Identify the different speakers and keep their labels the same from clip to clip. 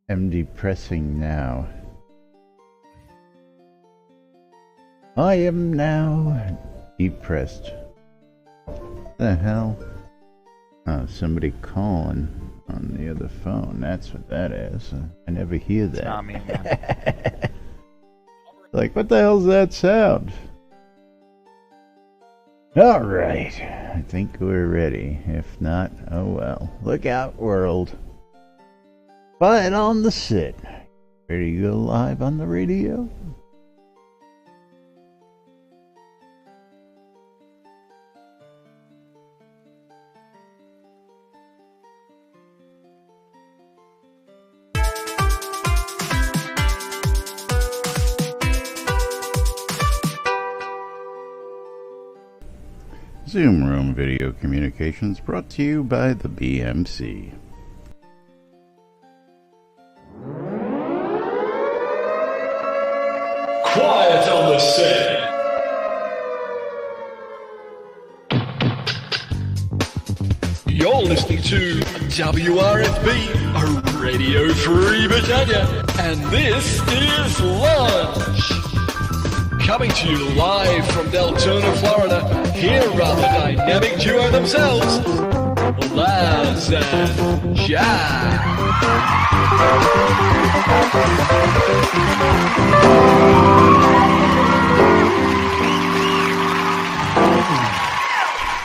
Speaker 1: am depressing now. I am now depressed. The hell? Oh, somebody calling on the other phone. That's what that is. I never hear that.
Speaker 2: It's not me, man.
Speaker 1: Like, what the hell's that sound? Alright, I think we're ready. If not, oh well. Look out, world. Quiet on the sit. Ready to go live on the radio? Zoom Room Video Communications brought to you by the BMC.
Speaker 3: Quiet on the set. You're listening to WRFB, Radio Free Britannia, and this is Lunch. Coming to you live from Deltona, Florida, here are the dynamic duo themselves, Laz and Jack.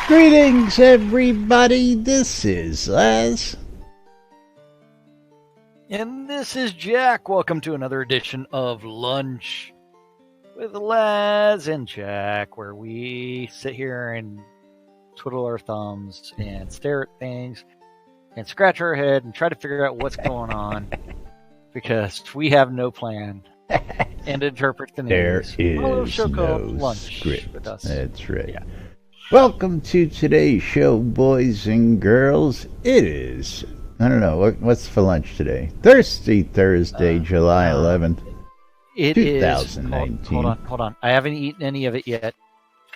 Speaker 1: Greetings, everybody. This is Laz.
Speaker 2: And this is Jack. Welcome to another edition of Lunch with Laz and Jack, where we sit here and twiddle our thumbs and stare at things and scratch our head and try to figure out what's going on because we have no plan and interpret the news.
Speaker 1: There is
Speaker 2: a show called
Speaker 1: no
Speaker 2: Lunch
Speaker 1: script.
Speaker 2: with us.
Speaker 1: That's right.
Speaker 2: Yeah.
Speaker 1: Welcome to today's show, boys and girls. It is, I don't know, what's for lunch today? Thirsty Thursday, July 11th.
Speaker 2: It
Speaker 1: 2019.
Speaker 2: is. Hold on. I haven't eaten any of it yet.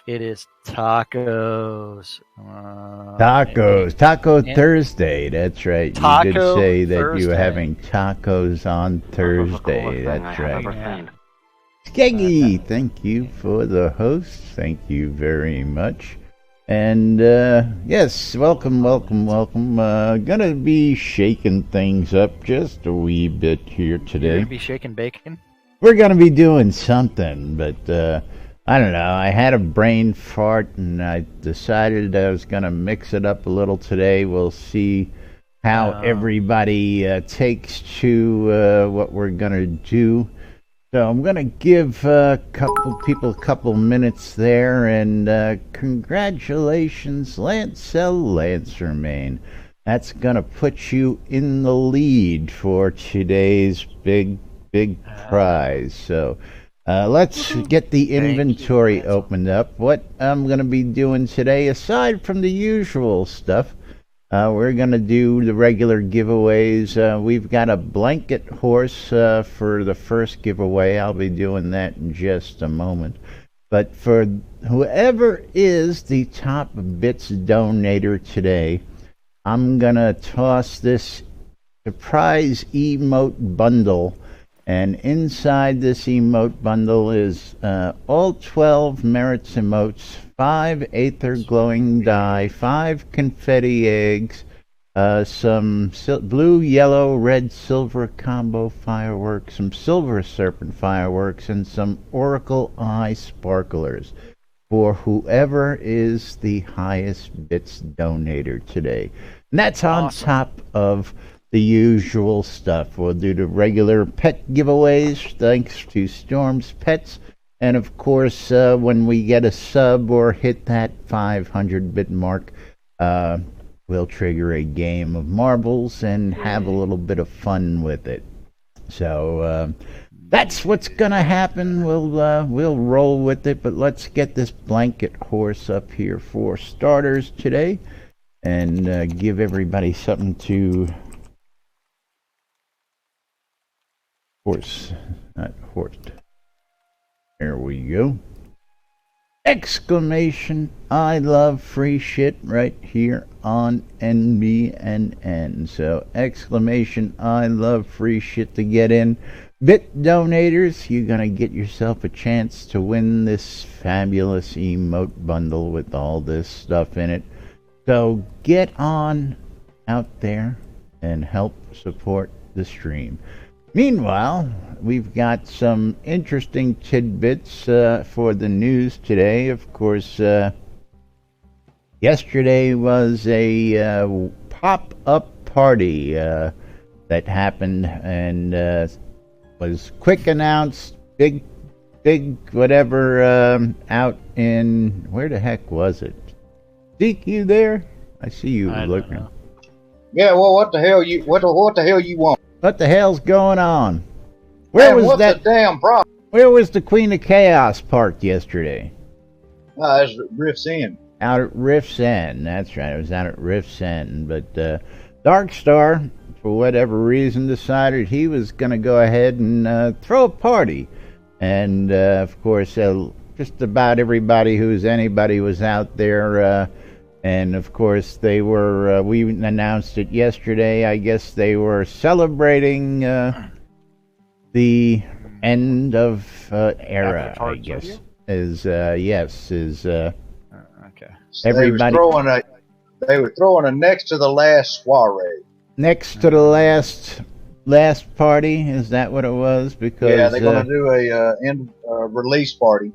Speaker 2: It is tacos.
Speaker 1: Taco Thursday. That's right. You did say that
Speaker 2: Thursday.
Speaker 1: you were having tacos on Thursday. That's right. Skeggy, thank you for the host. Thank you very much. And yes, welcome. Gonna be shaking things up just a wee bit here
Speaker 2: You're
Speaker 1: today.
Speaker 2: gonna be shaking bacon.
Speaker 1: We're gonna be doing something, but I don't know. I had a brain fart, and I decided I was gonna mix it up a little today. We'll see how everybody takes to what we're gonna do. So I'm gonna give a couple people a couple minutes there, and congratulations, Lancermain. That's gonna put you in the lead for today's big prize. So let's get the inventory opened up. What I'm going to be doing today, aside from the usual stuff, we're going to do the regular giveaways. We've got a blanket horse for the first giveaway. I'll be doing that in just a moment. But for whoever is the top bits donator today, I'm going to toss this surprise emote bundle. And inside this emote bundle is all 12 merits emotes, 5 Aether glowing dye, 5 confetti eggs, some blue, yellow, red, silver combo fireworks, some silver serpent fireworks, and some Oracle Eye sparklers for whoever is the highest bits donator today. And that's on top of the usual stuff. We'll do the regular pet giveaways thanks to Storm's Pets, and of course when we get a sub or hit that 500 bit mark, we'll trigger a game of marbles and have a little bit of fun with it. So that's what's gonna happen. We'll roll with it, but let's get this blanket horse up here for starters today, and give everybody something to horse, not horse. There we go. Exclamation, I love free shit right here on NBNN. So, exclamation, I love free shit to get in. Bit donators, you're going to get yourself a chance to win this fabulous emote bundle with all this stuff in it. So, get on out there and help support the stream. Meanwhile, we've got some interesting tidbits for the news today. Of course, yesterday was a pop-up party that happened and was quick announced, big whatever, out in, where the heck was it? Zeke, you there? I see you looking.
Speaker 4: Yeah, well, what the hell you what the hell you want?
Speaker 1: What the hell's going on? Where
Speaker 4: Man,
Speaker 1: was
Speaker 4: what's
Speaker 1: that?
Speaker 4: the damn problem?
Speaker 1: Where was the Queen of Chaos parked yesterday?
Speaker 4: That's Rift's End.
Speaker 1: Out at Rift's End. That's right. It was out at Rift's End. But Darkstar, for whatever reason, decided he was going to go ahead and throw a party. And, of course, just about everybody who's anybody was out there. And, of course, they were, we announced it yesterday, I guess they were celebrating the end of era, I guess.
Speaker 2: Okay.
Speaker 1: Everybody
Speaker 4: They were throwing a next to the last soiree.
Speaker 1: next to the last party. Is that what it was? Because
Speaker 4: Yeah, they're going to do a release party.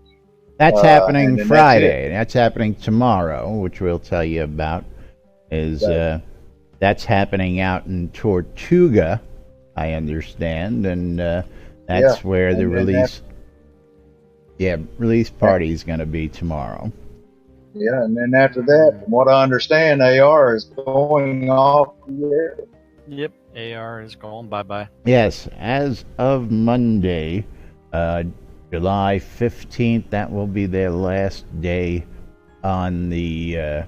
Speaker 1: that's happening
Speaker 4: and then
Speaker 1: Friday. That's happening tomorrow, which we'll tell you about. That's happening out in Tortuga, I understand, and that's where the release. Release party is going to be tomorrow.
Speaker 4: Yeah, and then after that, from what I understand, AR is going off the air.
Speaker 2: Yep, AR is going bye-bye.
Speaker 1: Yes, as of Monday, July 15th, that will be their last day on the,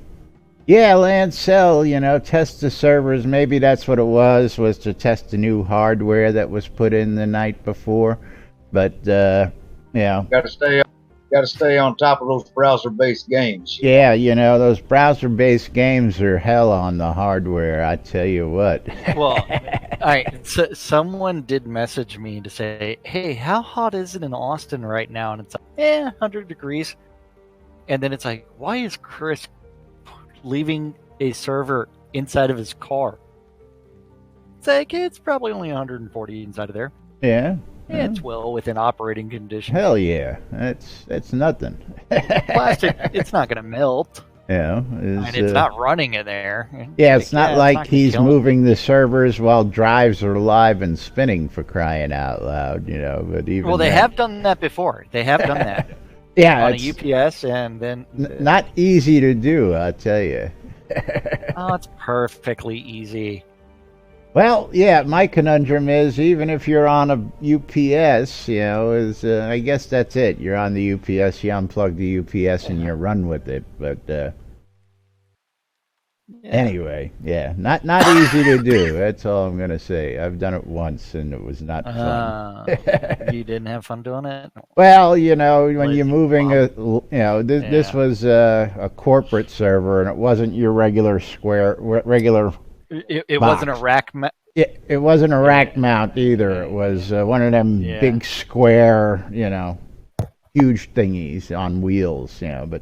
Speaker 1: land sell, test the servers. Maybe that's what it was to test the new hardware that was put in the night before. But,
Speaker 4: Got to stay on top of those browser-based games.
Speaker 1: yeah, those browser-based games are hell on the hardware, I tell you what.
Speaker 2: Well, so someone did message me to say, hey, how hot is it in Austin right now? And it's like, 100 degrees. And then it's like, why is Chris leaving a server inside of his car? It's like, it's probably only 140 inside of there.
Speaker 1: Yeah.
Speaker 2: It's well within operating conditions.
Speaker 1: Hell yeah. That's nothing.
Speaker 2: Plastic, it's not going to melt.
Speaker 1: Yeah.
Speaker 2: It's not running in there.
Speaker 1: Yeah, it's not like he's moving
Speaker 2: him.
Speaker 1: the servers while drives are live and spinning, for crying out loud, but even
Speaker 2: Well, they have done that before. They have done that.
Speaker 1: Yeah,
Speaker 2: on a UPS, and then
Speaker 1: not easy to do, I'll tell you.
Speaker 2: Oh, it's perfectly easy.
Speaker 1: Well, yeah, my conundrum is, even if you're on a UPS, I guess that's it. You're on the UPS, you unplug the UPS, and you run with it. But anyway, not easy to do. That's all I'm gonna say. I've done it once, and it was not fun.
Speaker 2: You didn't have fun doing it?
Speaker 1: Well, when you're moving this was a corporate server, and it wasn't your regular regular.
Speaker 2: It wasn't a rack.
Speaker 1: It wasn't a rack mount either. It was one of them big square, huge thingies on wheels. But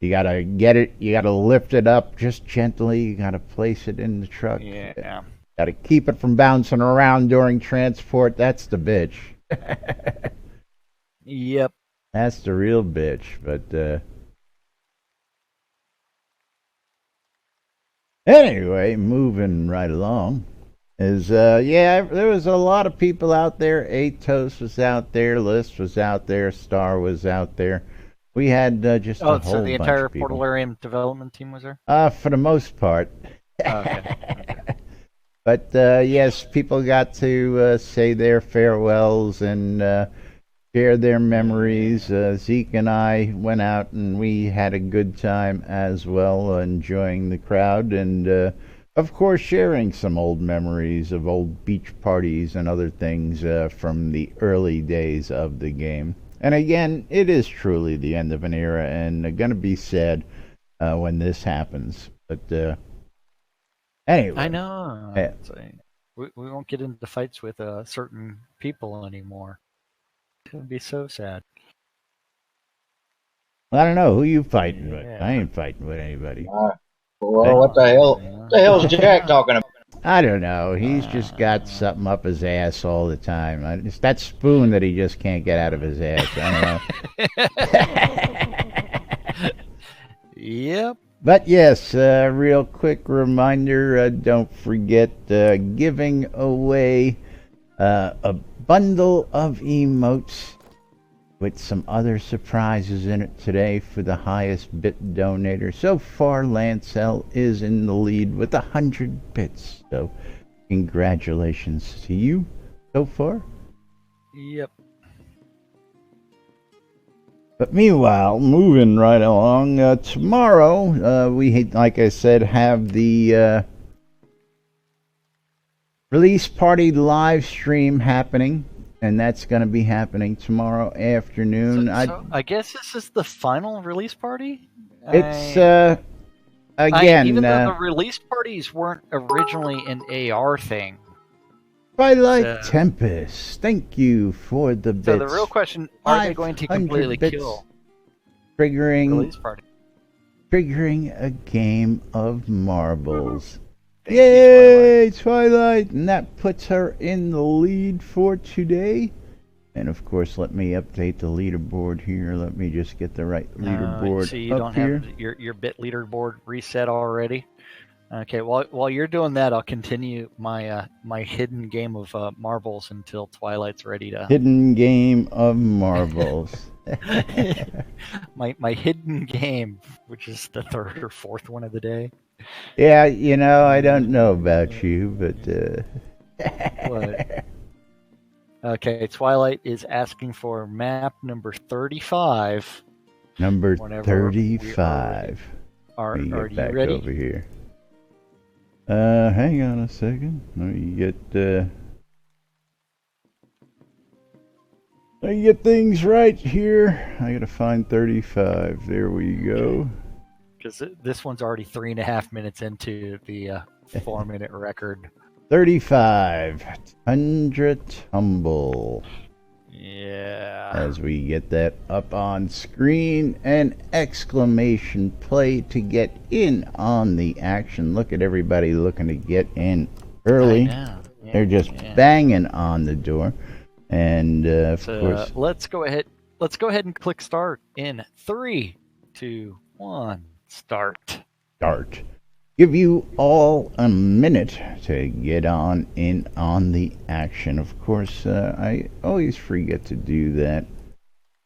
Speaker 1: you gotta get it. You gotta lift it up just gently. You gotta place it in the truck.
Speaker 2: Yeah.
Speaker 1: Gotta keep it from bouncing around during transport. That's the bitch.
Speaker 2: Yep.
Speaker 1: That's the real bitch. But anyway, moving right along, there was a lot of people out there. Atos was out there, List was out there, Star was out there. We had just a whole bunch of people.
Speaker 2: So the entire Portalarium development team was there?
Speaker 1: For the most part.
Speaker 2: Okay.
Speaker 1: But yes, people got to say their farewells and share their memories. Zeke and I went out and we had a good time as well, enjoying the crowd and, of course, sharing some old memories of old beach parties and other things from the early days of the game. And again, it is truly the end of an era, and going to be sad when this happens. But anyway,
Speaker 2: I know.
Speaker 1: yeah.
Speaker 2: We won't get into fights with certain people anymore. It would be so sad.
Speaker 1: I don't know who you fighting with.
Speaker 2: Yeah.
Speaker 1: I ain't fighting with anybody.
Speaker 4: Well, what the hell? What the hell's Jack talking about?
Speaker 1: I don't know. He's just got something up his ass all the time. It's that spoon that he just can't get out of his ass. I don't know.
Speaker 2: Yep.
Speaker 1: But yes, real quick reminder, don't forget giving away a bundle of emotes with some other surprises in it today for the highest bit donator. So far, Lancel is in the lead with 100 bits. So congratulations to you so far.
Speaker 2: Yep.
Speaker 1: But meanwhile, moving right along, tomorrow we, like I said, have the release party live stream happening. And that's going to be happening tomorrow afternoon.
Speaker 2: So I guess this is the final release party?
Speaker 1: It's, again...
Speaker 2: even though the release parties weren't originally an AR thing.
Speaker 1: Twilight Tempest, thank you for the bits.
Speaker 2: So the real question, are they going to completely kill release party?
Speaker 1: Triggering a game of marbles.
Speaker 2: Thank you,
Speaker 1: Yay, Twilight! And that puts her in the lead for today. And of course, let me update the leaderboard here. Let me just get the right leaderboard
Speaker 2: so you
Speaker 1: up
Speaker 2: don't
Speaker 1: here.
Speaker 2: have your bit leaderboard reset already? Okay, while you're doing that, I'll continue my my hidden game of marbles until Twilight's ready to...
Speaker 1: Hidden game of marbles.
Speaker 2: my hidden game, which is the third or fourth one of the day.
Speaker 1: Yeah, you know, I don't know about you, but...
Speaker 2: What? Okay, Twilight is asking for map number 35.
Speaker 1: Number 35.
Speaker 2: Are
Speaker 1: Let me
Speaker 2: you
Speaker 1: get back
Speaker 2: ready?
Speaker 1: over here. Hang on a second. Let me get things right here. I gotta find 35. There we go.
Speaker 2: Because this one's already 3.5 minutes into the 4-minute record.
Speaker 1: 35. Tundra Tumble.
Speaker 2: Yeah.
Speaker 1: As we get that up on screen, an exclamation play to get in on the action. Look at everybody looking to get in early.
Speaker 2: Yeah,
Speaker 1: they're just banging on the door. And of course,
Speaker 2: let's go ahead and click start in 3, 2, 1. Start. Give
Speaker 1: you all a minute to get on in on the action. Of course, I always forget to do that.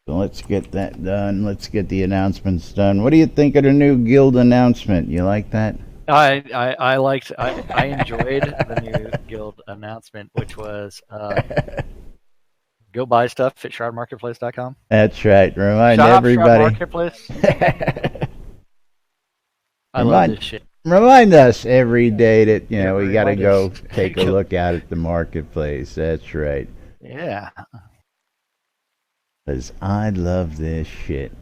Speaker 1: So let's get that done. Let's get the announcements done. What do you think of the new guild announcement? You like that?
Speaker 2: I enjoyed the new guild announcement, which was go buy stuff at shroudmarketplace.com.
Speaker 1: That's right. Remind everybody.
Speaker 2: Shroud Marketplace. I love this shit.
Speaker 1: Remind us every day that, you know, we got to go take a look out at the marketplace. That's right.
Speaker 2: Yeah.
Speaker 1: Because I love this shit.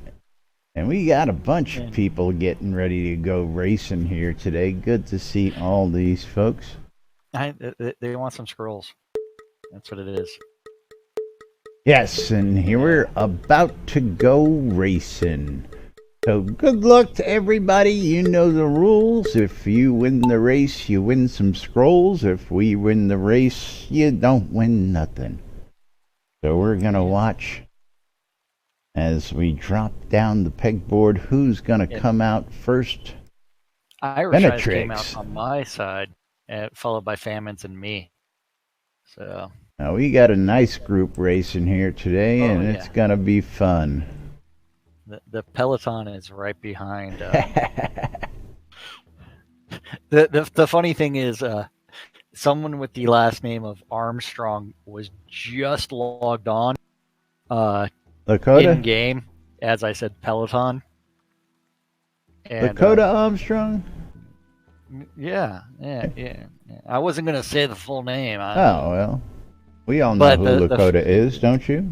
Speaker 1: And we got a bunch of people getting ready to go racing here today. Good to see all these folks.
Speaker 2: They want some scrolls. That's what it is.
Speaker 1: Yes, and here we're about to go racing. So good luck to everybody. You know the rules. If you win the race, you win some scrolls. If we win the race, you don't win nothing. So we're going to watch as we drop down the pegboard who's going to come out first.
Speaker 2: Irish Eyes came out on my side, followed by Famines and me. So
Speaker 1: now we got a nice group racing here today, and it's going to be fun.
Speaker 2: The peloton is right behind. The funny thing is, someone with the last name of Armstrong was just logged on in game, as I said, peloton. And,
Speaker 1: Lakota Armstrong?
Speaker 2: Yeah. I wasn't going to say the full name.
Speaker 1: Well. We all know who Lakota is, don't you?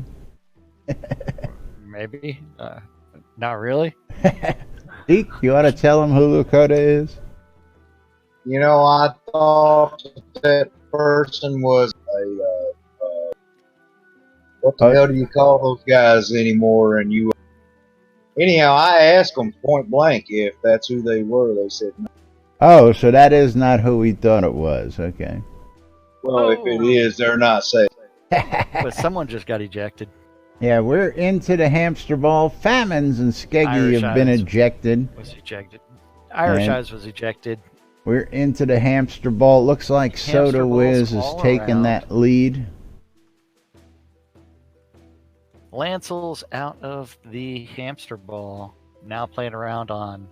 Speaker 2: maybe. Not really.
Speaker 1: Deke, you ought to tell him who Lakota is?
Speaker 4: You know, I thought that person was what the hell do you call those guys anymore? And you, anyhow, I asked them point blank if that's who they were. They said no.
Speaker 1: Oh, so that is not who we thought it was. Okay.
Speaker 4: Well, if it is, they're not safe.
Speaker 2: But someone just got ejected.
Speaker 1: Yeah, we're into the hamster ball. Famines and Skeggy
Speaker 2: Irish
Speaker 1: have been
Speaker 2: Eyes
Speaker 1: ejected.
Speaker 2: Was ejected. Irish
Speaker 1: And
Speaker 2: Eyes was ejected.
Speaker 1: We're into the hamster ball. Looks like
Speaker 2: Hamster
Speaker 1: Soda
Speaker 2: balls
Speaker 1: Wiz is
Speaker 2: all
Speaker 1: taking
Speaker 2: around.
Speaker 1: that lead.
Speaker 2: Lancel's out of the hamster ball. Now playing around on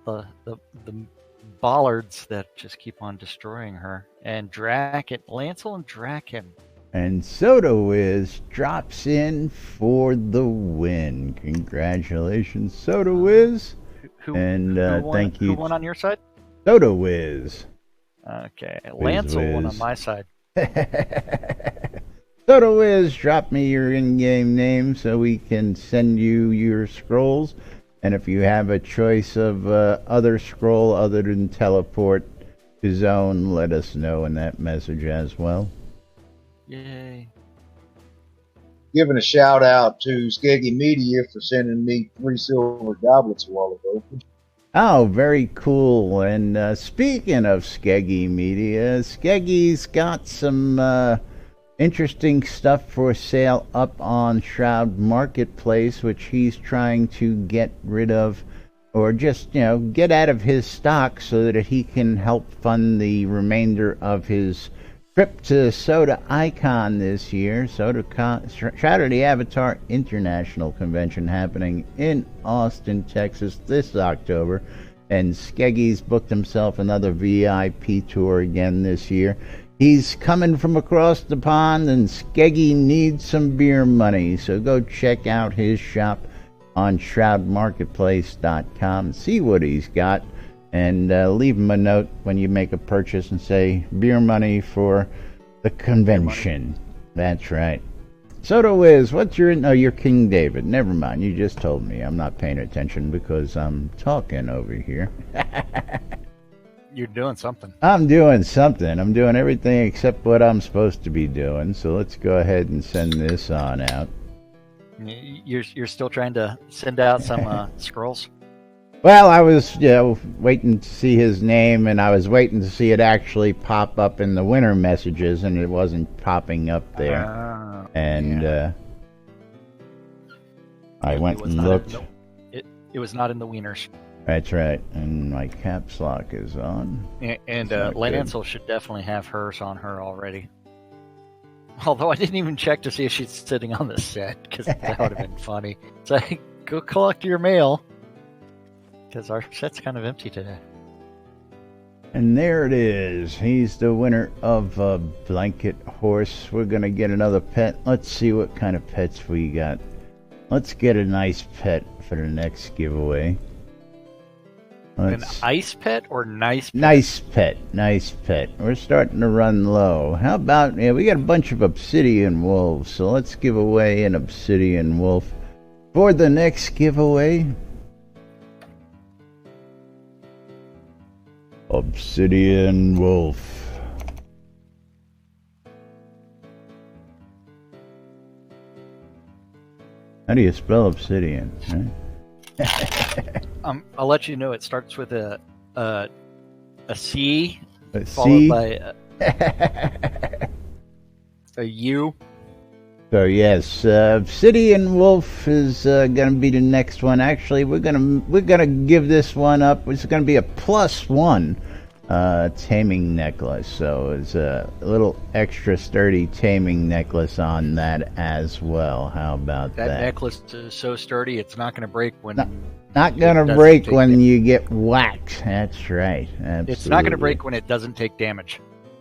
Speaker 2: the bollards that just keep on destroying her. And Lancel and Draken.
Speaker 1: And Soda Wiz drops in for the win. Congratulations, Soda Wiz.
Speaker 2: Who won,
Speaker 1: thank you.
Speaker 2: Who won on your side?
Speaker 1: Soda Wiz.
Speaker 2: Okay.
Speaker 1: Wiz,
Speaker 2: Lancel won
Speaker 1: Wiz.
Speaker 2: on my side.
Speaker 1: Soda Wiz, drop me your in-game name so we can send you your scrolls. And if you have a choice of other scroll other than teleport to zone, let us know in that message as well.
Speaker 2: Yay.
Speaker 4: Giving a shout out to Skeggy Media for sending me 3 silver goblets a while ago.
Speaker 1: Oh, very cool. And speaking of Skeggy Media, Skeggy's got some interesting stuff for sale up on Shroud Marketplace, which he's trying to get rid of, or just, get out of his stock so that he can help fund the remainder of his trip to Soda Icon this year. Shroud of the Avatar International Convention happening in Austin, Texas this October. And Skeggy's booked himself another VIP tour again this year. He's coming from across the pond, and Skeggy needs some beer money. So go check out his shop on shroudmarketplace.com. See what he's got. And leave him a note when you make a purchase and say, beer money for the convention. That's right. Soda Wiz, what's your... No, you're King David. Never mind, you just told me. I'm not paying attention because I'm talking over here.
Speaker 2: You're doing something.
Speaker 1: I'm doing something. I'm doing everything except what I'm supposed to be doing. So let's go ahead and send this on out.
Speaker 2: You're still trying to send out some scrolls?
Speaker 1: Well, I was, waiting to see his name, and I was waiting to see it actually pop up in the winner messages, and it wasn't popping up there. I went and looked.
Speaker 2: It was not in the wieners.
Speaker 1: That's right, and my caps lock is on.
Speaker 2: And Lancel should definitely have hers on her already. Although I didn't even check to see if she's sitting on the set, because that would have been funny. So go collect your mail. Because our set's kind of empty today.
Speaker 1: And there it is. He's the winner of a blanket horse. We're going to get another pet. Let's see what kind of pets we got. Let's get a nice pet for the next giveaway.
Speaker 2: An ice pet or nice pet?
Speaker 1: Nice pet. Nice pet. We're starting to run low. How about... we got a bunch of obsidian wolves. So let's give away an obsidian wolf for the next giveaway. Obsidian wolf. How do you spell obsidian? Right?
Speaker 2: I'll let you know. It starts with a C,
Speaker 1: C?
Speaker 2: followed by a U.
Speaker 1: So yes, Obsidian Wolf is gonna be the next one. Actually, we're gonna give this one up. It's gonna be a +1 taming necklace. So it's a little extra sturdy taming necklace on that as well. How about that?
Speaker 2: That necklace is so sturdy, it's not gonna break when.
Speaker 1: Not gonna break when you get whacked. That's right. Absolutely.
Speaker 2: It's not gonna break when it doesn't take damage.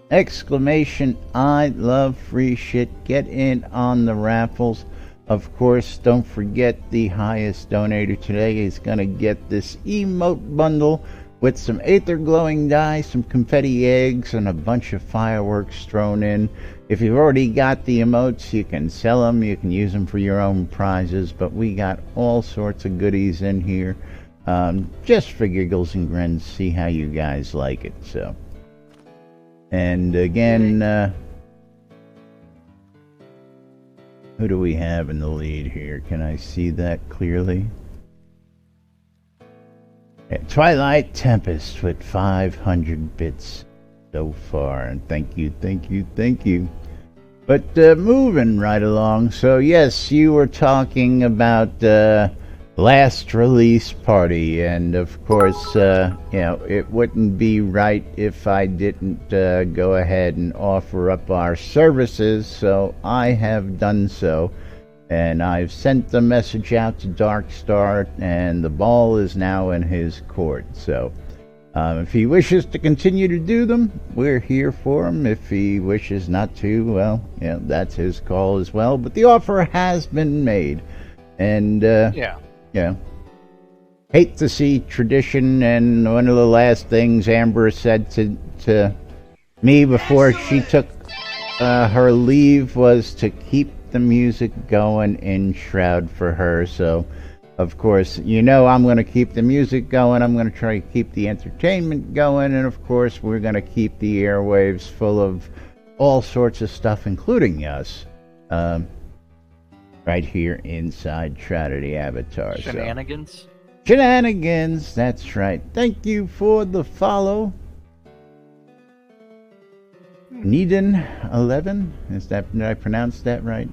Speaker 1: Exclamation, I love free shit. Get in on the raffles. Of course, don't forget the highest donator today is going to get this emote bundle with some Aether glowing dye, some confetti eggs, and a bunch of fireworks thrown in. If you've already got the emotes, you can sell them, you can use them for your own prizes, but we got all sorts of goodies in here, just for giggles and grins, see how you guys like it. So, and again, who do we have in the lead here? Can I see that clearly? Twilight Tempest with 500 bits so far, and thank you, thank you, thank you. But moving right along, so yes, you were talking about last release party, and of course, you know, it wouldn't be right if I didn't go ahead and offer up our services, so I have done so. And I've sent the message out to Darkstar, and the ball is now in his court. So, if he wishes to continue to do them, we're here for him. If he wishes not to, well, yeah, that's his call as well. But the offer has been made. And, yeah. Hate to see tradition, and one of the last things Amber said to me before she took her leave was to keep the music going in Shroud for her. So of course, you know, I'm going to keep the music going, I'm going to try to keep the entertainment going, and of course we're going to keep the airwaves full of all sorts of stuff, including us, right here inside Shroud the Avatar.
Speaker 2: Shenanigans?
Speaker 1: Shenanigans, that's right. Thank you for the follow. Needin 11, did I pronounce that right?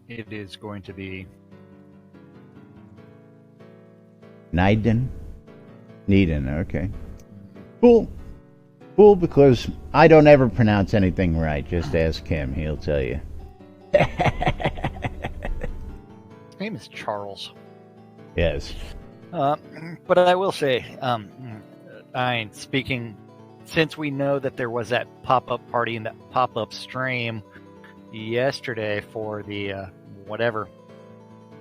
Speaker 2: It is going to be
Speaker 1: Needin, okay. Cool, because I don't ever pronounce anything right. Just ask him, he'll tell you.
Speaker 2: His name is Charles.
Speaker 1: Yes.
Speaker 2: But I will say, speaking, since we know that there was that pop-up party and that pop-up stream yesterday for the whatever.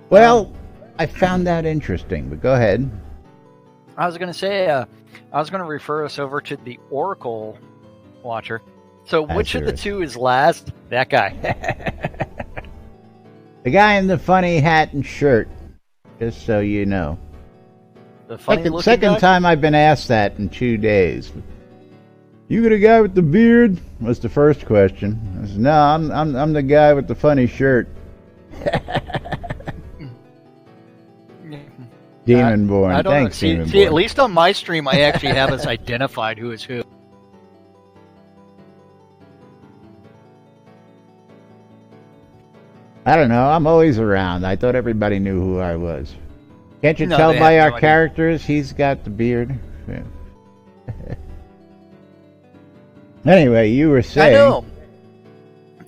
Speaker 1: Well, I found that interesting, but go ahead.
Speaker 2: I was going to say, I was going to refer us over to the Oracle Watcher. So which of the two is last? That guy.
Speaker 1: The guy in the funny hat and shirt, just so you know.
Speaker 2: The funny
Speaker 1: second time I've been asked that in 2 days. You got a guy with the beard? Was the first question. I said, no, I'm the guy with the funny shirt. Demonborn. Thanks, Demonborn.
Speaker 2: See, at least on my stream, I actually have us identified who is who.
Speaker 1: I don't know. I'm always around. I thought everybody knew who I was. Can't you tell by our characters? He's got the beard. Yeah. Anyway, you were saying.
Speaker 2: I know.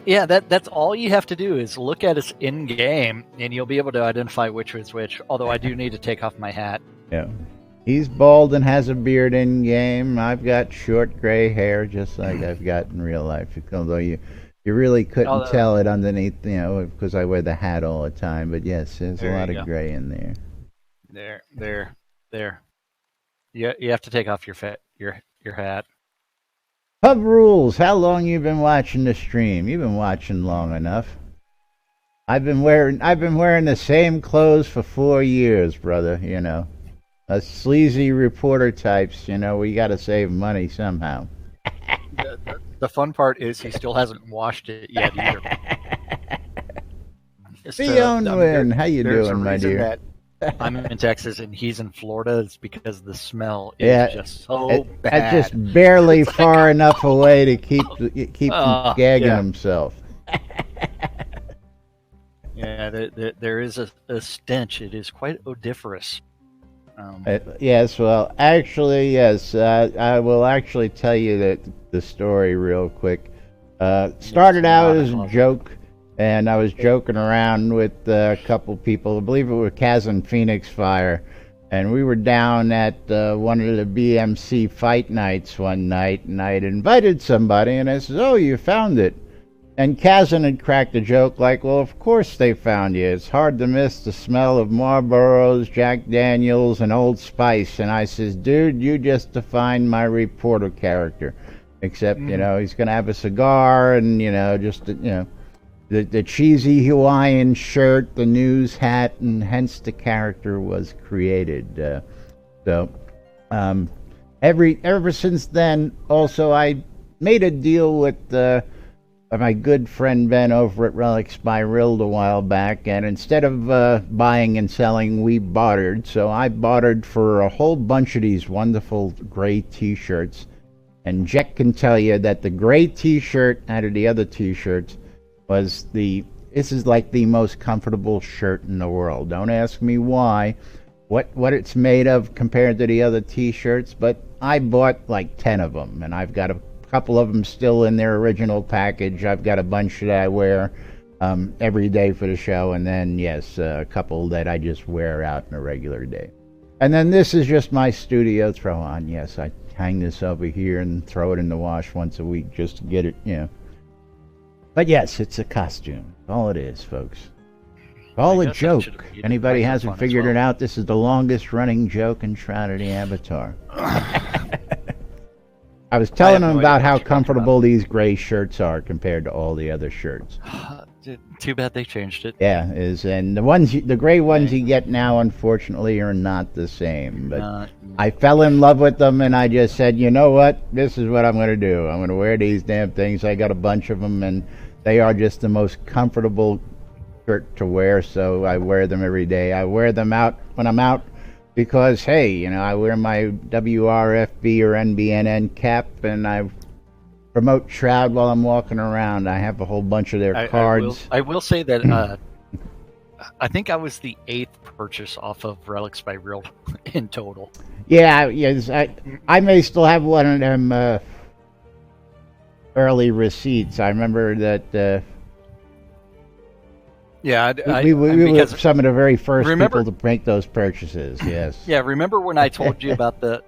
Speaker 2: Yeah, that's all you have to do is look at us in game, and you'll be able to identify which is which. Although I do need to take off my hat.
Speaker 1: Yeah, he's bald and has a beard in game. I've got short gray hair, just like I've got in real life. Although you really couldn't tell it underneath, you know, because I wear the hat all the time. But yes, there's a lot of gray in there.
Speaker 2: There. You have to take off your hat.
Speaker 1: Pub rules. How long you been watching the stream? You've been watching long enough. I've been wearing the same clothes for 4 years, brother. You know, us sleazy reporter types. You know, we got to save money somehow.
Speaker 2: The fun part is he still hasn't washed it yet either.
Speaker 1: Fionn, how you doing, my dear?
Speaker 2: I'm in Texas and he's in Florida. It's because the smell is just so bad.
Speaker 1: It's just barely far enough away to keep from gagging himself.
Speaker 2: Yeah, there is a stench. It is quite odoriferous.
Speaker 1: Yes, well, actually, yes. I will actually tell you the story real quick. Started out as a joke. And I was joking around with a couple people. I believe it was Kaz and Phoenix Fire. And we were down at one of the BMC fight nights one night. And I had invited somebody. And I said, oh, you found it. And Kazan had cracked a joke like, well, of course they found you. It's hard to miss the smell of Marlboros, Jack Daniels, and Old Spice. And I says, dude, you just defined my reporter character. Except, you know, he's going to have a cigar and, just, the cheesy Hawaiian shirt, the news hat, and hence the character was created. Ever since then, also, I made a deal with my good friend Ben over at Relics by Rild a while back, and instead of buying and selling, we bartered. So I bartered for a whole bunch of these wonderful gray T-shirts, and Jack can tell you that the gray T-shirt out of the other T-shirts was this is like the most comfortable shirt in the world. Don't ask me why, what it's made of compared to the other T-shirts, but I bought like 10 of them, and I've got a couple of them still in their original package. I've got a bunch that I wear every day for the show, and then yes, a couple that I just wear out in a regular day. And then this is just my studio throw on. Yes, I hang this over here and throw it in the wash once a week just to get it, But yes, it's a costume. All it is, folks. All a joke. Anybody hasn't figured it out, this is the longest running joke in Shroud of the Avatar. I was telling them about how comfortable these gray shirts are compared to all the other shirts.
Speaker 2: Too bad they changed it.
Speaker 1: Yeah, and the gray ones you get now, unfortunately, are not the same. But I fell in love with them, and I just said, you know what? This is what I'm going to do. I'm going to wear these damn things. I got a bunch of them, and they are just the most comfortable shirt to wear. So I wear them every day. I wear them out when I'm out. Because, hey, I wear my WRFB or NBNN cap, and I promote Shroud while I'm walking around. I have a whole bunch of their cards.
Speaker 2: I will say that I think I was the 8th purchase off of Relics by Real in total.
Speaker 1: Yeah, yes, I may still have one of them early receipts. I remember that...
Speaker 2: Yeah,
Speaker 1: we were some of the very first people to make those purchases. Yes.
Speaker 2: Yeah, remember when I told you about the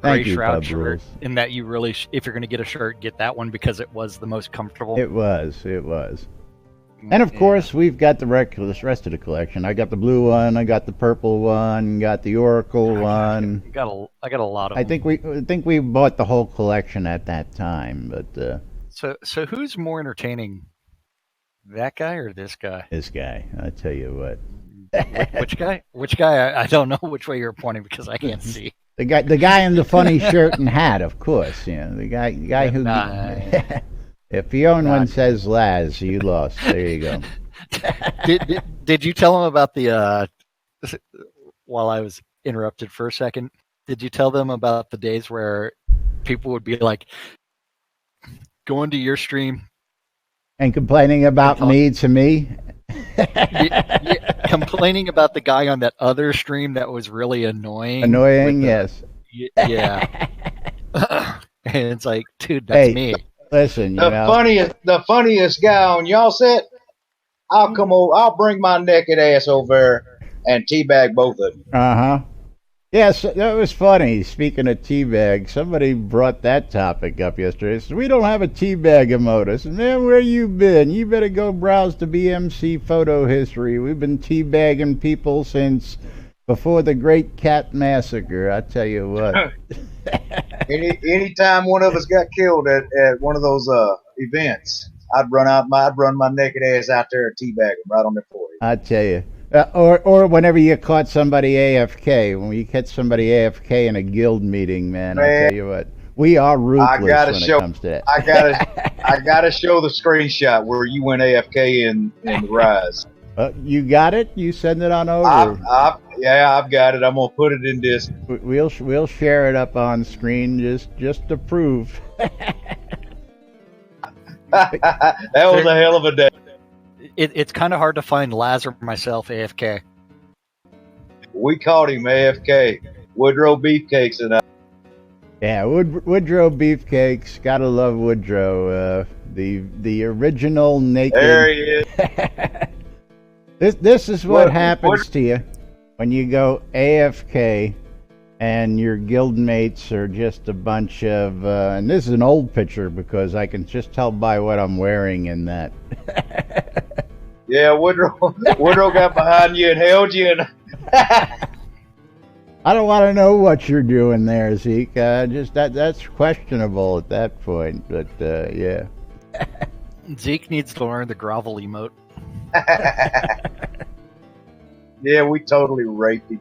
Speaker 2: gray Shroud shirt, and that you really, if you're going to get a shirt, get that one because it was the most comfortable.
Speaker 1: It was. And of course, we've got the rest of the collection. I got the blue one, I got the purple one, got the Oracle one.
Speaker 2: I got a lot of them.
Speaker 1: I think we bought the whole collection at that time, but.
Speaker 2: So who's more entertaining? That guy or this guy?
Speaker 1: This guy. I tell you what.
Speaker 2: Which guy? Which guy? I don't know which way you're pointing because I can't see.
Speaker 1: The guy in the funny shirt and hat, of course. The guy who. If one says Laz, you lost. There you go.
Speaker 2: Did you tell him about the? While I was interrupted for a second, did you tell them about the days where people would be like, going to your stream?
Speaker 1: And complaining about me to me?
Speaker 2: Complaining about the guy on that other stream that was really annoying.
Speaker 1: Yes.
Speaker 2: Yeah. And it's like, dude, that's me.
Speaker 1: Listen,
Speaker 4: the funniest guy on y'all set, I'll come over, I'll bring my naked ass over there and teabag both of you.
Speaker 1: Uh-huh. Yes, that was funny. Speaking of teabag, somebody brought that topic up yesterday. Said, we don't have a teabag emote. I said, man, where you been? You better go browse the BMC photo history. We've been teabagging people since before the Great Cat Massacre. I tell you what.
Speaker 4: Anytime one of us got killed at one of those events, I'd run my naked ass out there and teabag them right on their forehead.
Speaker 1: I tell you. Or whenever you caught somebody AFK, when you catch somebody AFK in a guild meeting, man, I tell you what, we are ruthless it comes to that.
Speaker 4: I gotta show the screenshot where you went AFK in the Rise.
Speaker 1: You got it? You send it on over.
Speaker 4: I've got it. I'm gonna put it in this.
Speaker 1: We'll share it up on screen just to prove.
Speaker 4: That was a hell of a day.
Speaker 2: It's kind of hard to find Laz or myself AFK.
Speaker 4: We caught him AFK. Woodrow Beefcakes and I.
Speaker 1: Yeah, Woodrow Beefcakes. Gotta love Woodrow. The original naked.
Speaker 4: There he is.
Speaker 1: This is what happens to you when you go AFK and your guild mates are just a bunch of, and this is an old picture because I can just tell by what I'm wearing in that.
Speaker 4: Yeah, Woodrow got behind you and held you, and
Speaker 1: I don't want to know what you're doing there, Zeke. Just that's questionable at that point, but yeah.
Speaker 2: Zeke needs to learn the grovel emote.
Speaker 4: yeah, we totally raped him.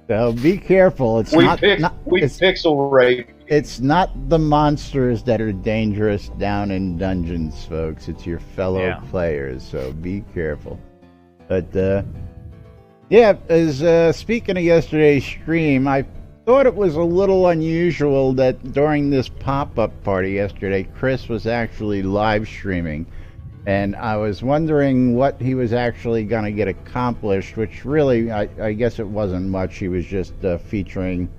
Speaker 1: So be careful. It's
Speaker 4: We
Speaker 1: not
Speaker 4: pixel rape.
Speaker 1: it's not the monsters that are dangerous down in dungeons, folks. It's your fellow players. So be careful. But yeah, as speaking of yesterday's stream, I thought it was a little unusual that during this pop-up party yesterday, Chris was actually live streaming. And I was wondering what he was actually going to get accomplished, which really, I guess it wasn't much. He was just featuring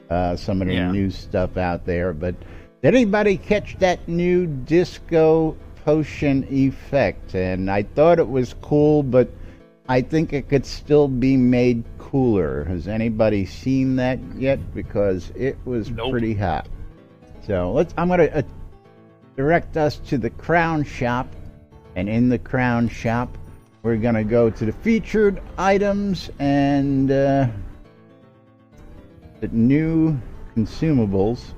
Speaker 1: some of the new stuff out there. But did anybody catch that new disco potion effect? And I thought it was cool, but I think it could still be made cooler. Has anybody seen that yet? Because it was pretty hot. So I'm going to direct us to the Crown Shop. And in the Crown Shop, we're going to go to the featured items and the new consumables.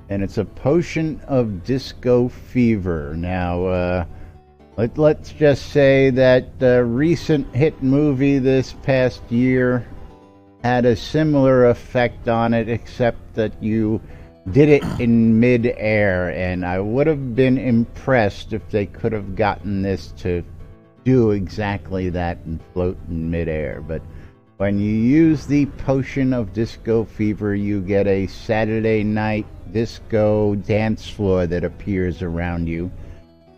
Speaker 1: And it's a potion of disco fever. Now, let's just say that the recent hit movie this past year had a similar effect on it, except that you did it in mid-air, and I would have been impressed if they could have gotten this to do exactly that and float in mid-air. But when you use the potion of disco fever, you get a Saturday night disco dance floor that appears around you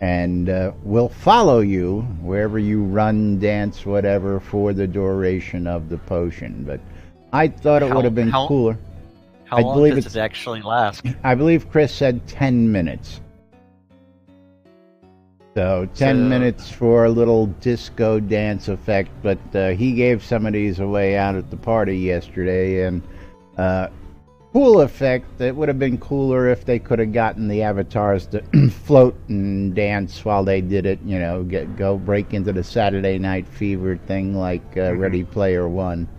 Speaker 1: and will follow you wherever you run, dance, whatever, for the duration of the potion. But I thought it would have been cooler.
Speaker 2: How long does it actually last?
Speaker 1: I believe Chris said 10 minutes. So 10 minutes for a little disco dance effect, but he gave some of these away out at the party yesterday, and cool effect. It would have been cooler if they could have gotten the avatars to float and dance while they did it, you know, go break into the Saturday Night Fever thing like Ready Player One.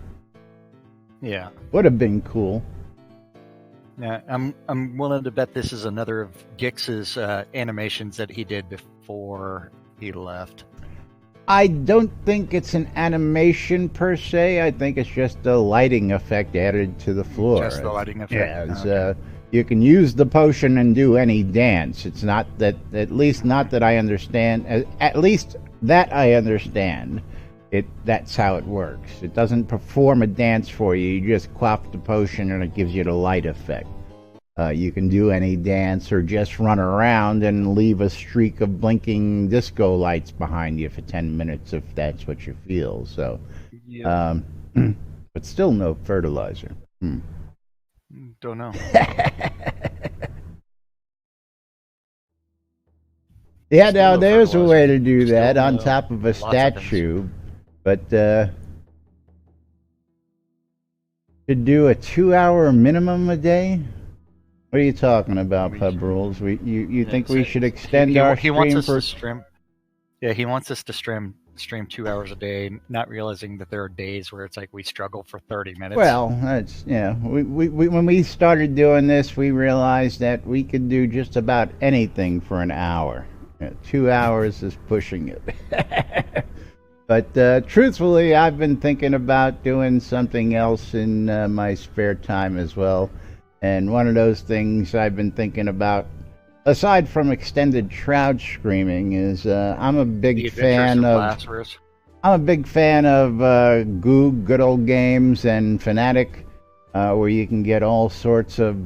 Speaker 2: Yeah.
Speaker 1: Would have been cool.
Speaker 2: Yeah, I'm willing to bet this is another of Gix's animations that he did before he left.
Speaker 1: I don't think it's an animation per se. I think it's just a lighting effect added to the floor.
Speaker 2: Just the lighting effect.
Speaker 1: Yeah, okay. You can use the potion and do any dance. It's not that, at least not that I understand. At least that I understand. That's how it works. It doesn't perform a dance for you. You just quaff the potion and it gives you the light effect. You can do any dance or just run around and leave a streak of blinking disco lights behind you for 10 minutes if that's what you feel. So, but still no fertilizer.
Speaker 2: Don't know.
Speaker 1: Yeah, now there's a way to do that on top of a statue. But to do a 2-hour minimum a day? What are you talking about, Pub Rules? You think we should extend our stream?
Speaker 2: He wants us to stream. Yeah, he wants us to stream 2 hours a day, not realizing that there are days where it's like we struggle for 30 minutes.
Speaker 1: Well, that's we when we started doing this, we realized that we could do just about anything for an hour. 2 hours is pushing it. But truthfully, I've been thinking about doing something else in my spare time as well. And one of those things I've been thinking about, aside from extended Shroud streaming, is I'm a big fan of Good Old Games and Fnatic, where you can get all sorts of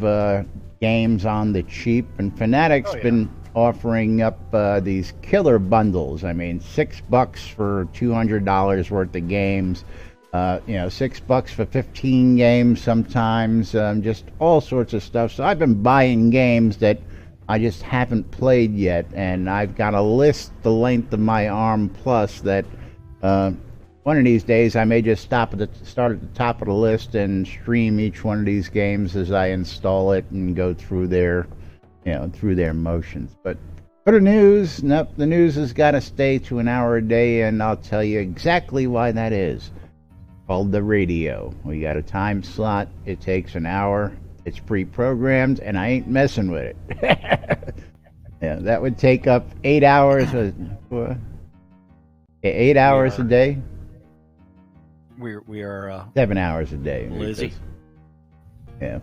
Speaker 1: games on the cheap. And Fnatic's been offering up these killer bundles. I mean, $6 for $200 worth of games. $6 for 15 games sometimes. Just all sorts of stuff. So I've been buying games that I just haven't played yet, and I've got a list the length of my arm plus that one of these days I may just start at the top of the list and stream each one of these games as I install it and go through their, through their motions. But for the news, nope, the news has got to stay to an hour a day, and I'll tell you exactly why that is. Called the radio. We got a time slot. It takes an hour. It's pre-programmed, and I ain't messing with it. Yeah, that would take up 8 hours. 8 hours a day.
Speaker 2: We are
Speaker 1: 7 hours a day.
Speaker 2: Lizzie.
Speaker 1: Yeah,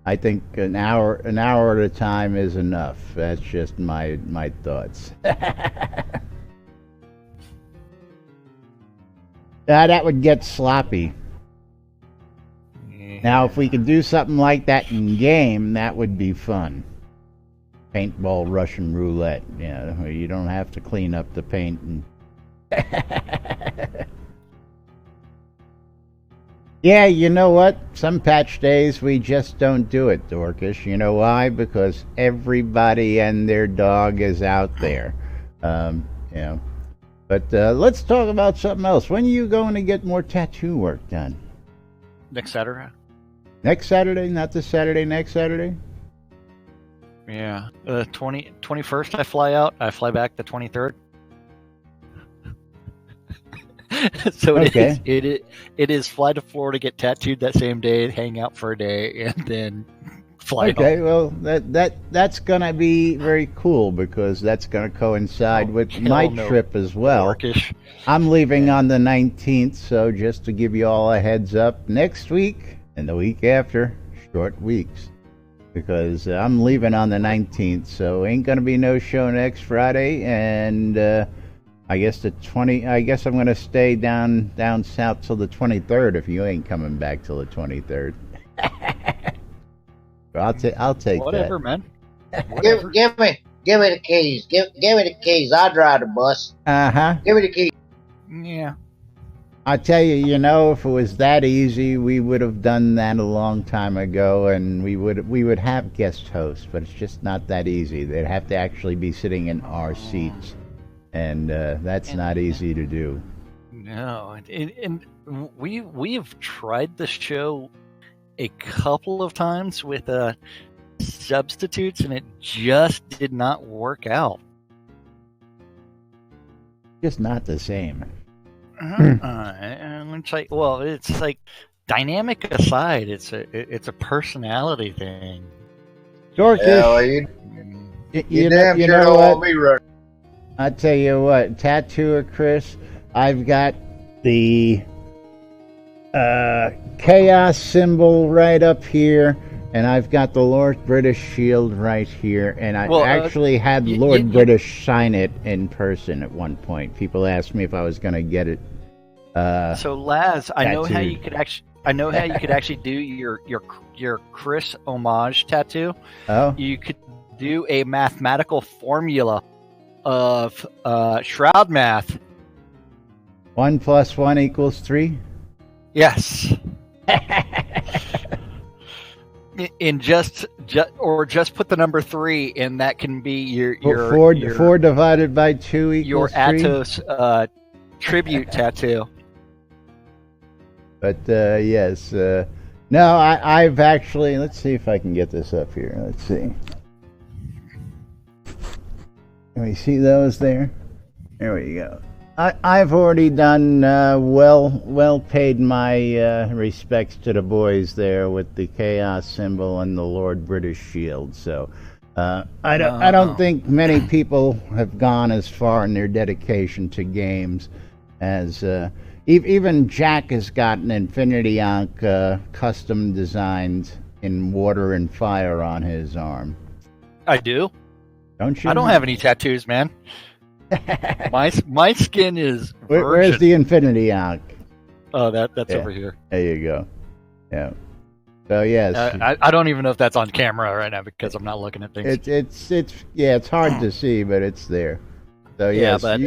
Speaker 1: I think an hour at a time is enough. That's just my thoughts. That would get sloppy.
Speaker 2: Yeah.
Speaker 1: Now, if we could do something like that in game, that would be fun. Paintball Russian roulette. Where you don't have to clean up the paint and. Yeah, you know what? Some patch days we just don't do it, Dorcas. You know why? Because everybody and their dog is out there. But let's talk about something else. When are you going to get more tattoo work done?
Speaker 2: Next Saturday.
Speaker 1: Next Saturday? Not this Saturday, next Saturday?
Speaker 2: Yeah. 21st I fly out. I fly back the 23rd. So
Speaker 1: Okay.
Speaker 2: it is fly to Florida, get tattooed that same day, hang out for a day, and then fly home.
Speaker 1: Okay, well that's gonna be very cool because that's gonna coincide with my trip as well.
Speaker 2: Darkish.
Speaker 1: I'm leaving on the 19th, so just to give you all a heads up, next week and the week after, short weeks. Because I'm leaving on the 19th, so ain't gonna be no show next Friday, and I guess I'm gonna stay down south till the 23rd if you ain't coming back till the 23rd. I'll take
Speaker 2: Whatever,
Speaker 1: that.
Speaker 2: man.
Speaker 4: Give me the keys. Give me the keys. I'll drive the bus. Give me the keys.
Speaker 2: Yeah.
Speaker 1: I tell you, if it was that easy, we would have done that a long time ago, and we would have guest hosts. But it's just not that easy. They'd have to actually be sitting in our seats, and that's not easy to do.
Speaker 2: No, and we have tried the show a couple of times with substitutes, and it just did not work out.
Speaker 1: Just not the same.
Speaker 2: And it's like dynamic aside, it's a personality thing.
Speaker 1: Dorcas,
Speaker 4: Hell, you
Speaker 1: you
Speaker 4: damn
Speaker 1: know
Speaker 4: sure don't
Speaker 1: what?
Speaker 4: want me running.
Speaker 1: I tell you what, tattooer Chris, I've got the chaos symbol right up here, and I've got the Lord British shield right here, and I actually had Lord British sign it in person at one point. People asked me if I was going to get it.
Speaker 2: So Laz, I know how
Speaker 1: tattooed.
Speaker 2: you could actually do your Chris homage tattoo.
Speaker 1: Oh,
Speaker 2: You could do a mathematical formula of Shroud math.
Speaker 1: 1 + 1 = 3.
Speaker 2: Yes. In just put the number 3, and that can be your
Speaker 1: 4 divided by 2 =
Speaker 2: your
Speaker 1: 3.
Speaker 2: Atos tribute tattoo.
Speaker 1: But yes, no, I've actually. Let's see if I can get this up here. Let's see. Can we see those there? There we go. I've already done well paid my respects to the boys there with the chaos symbol and the Lord British shield. So I don't think many people have gone as far in their dedication to games as even Jack has got an Infinity Ankh custom designed in water and fire on his arm.
Speaker 2: I do.
Speaker 1: Don't you?
Speaker 2: I don't have any tattoos, man. My skin is virgin.
Speaker 1: Where's the Infinity Ankh?
Speaker 2: Oh, that's over here.
Speaker 1: There you go. Yeah. So yes,
Speaker 2: I don't even know if that's on camera right now because I'm not looking at things.
Speaker 1: it's hard to see, but it's there. So yes,
Speaker 2: but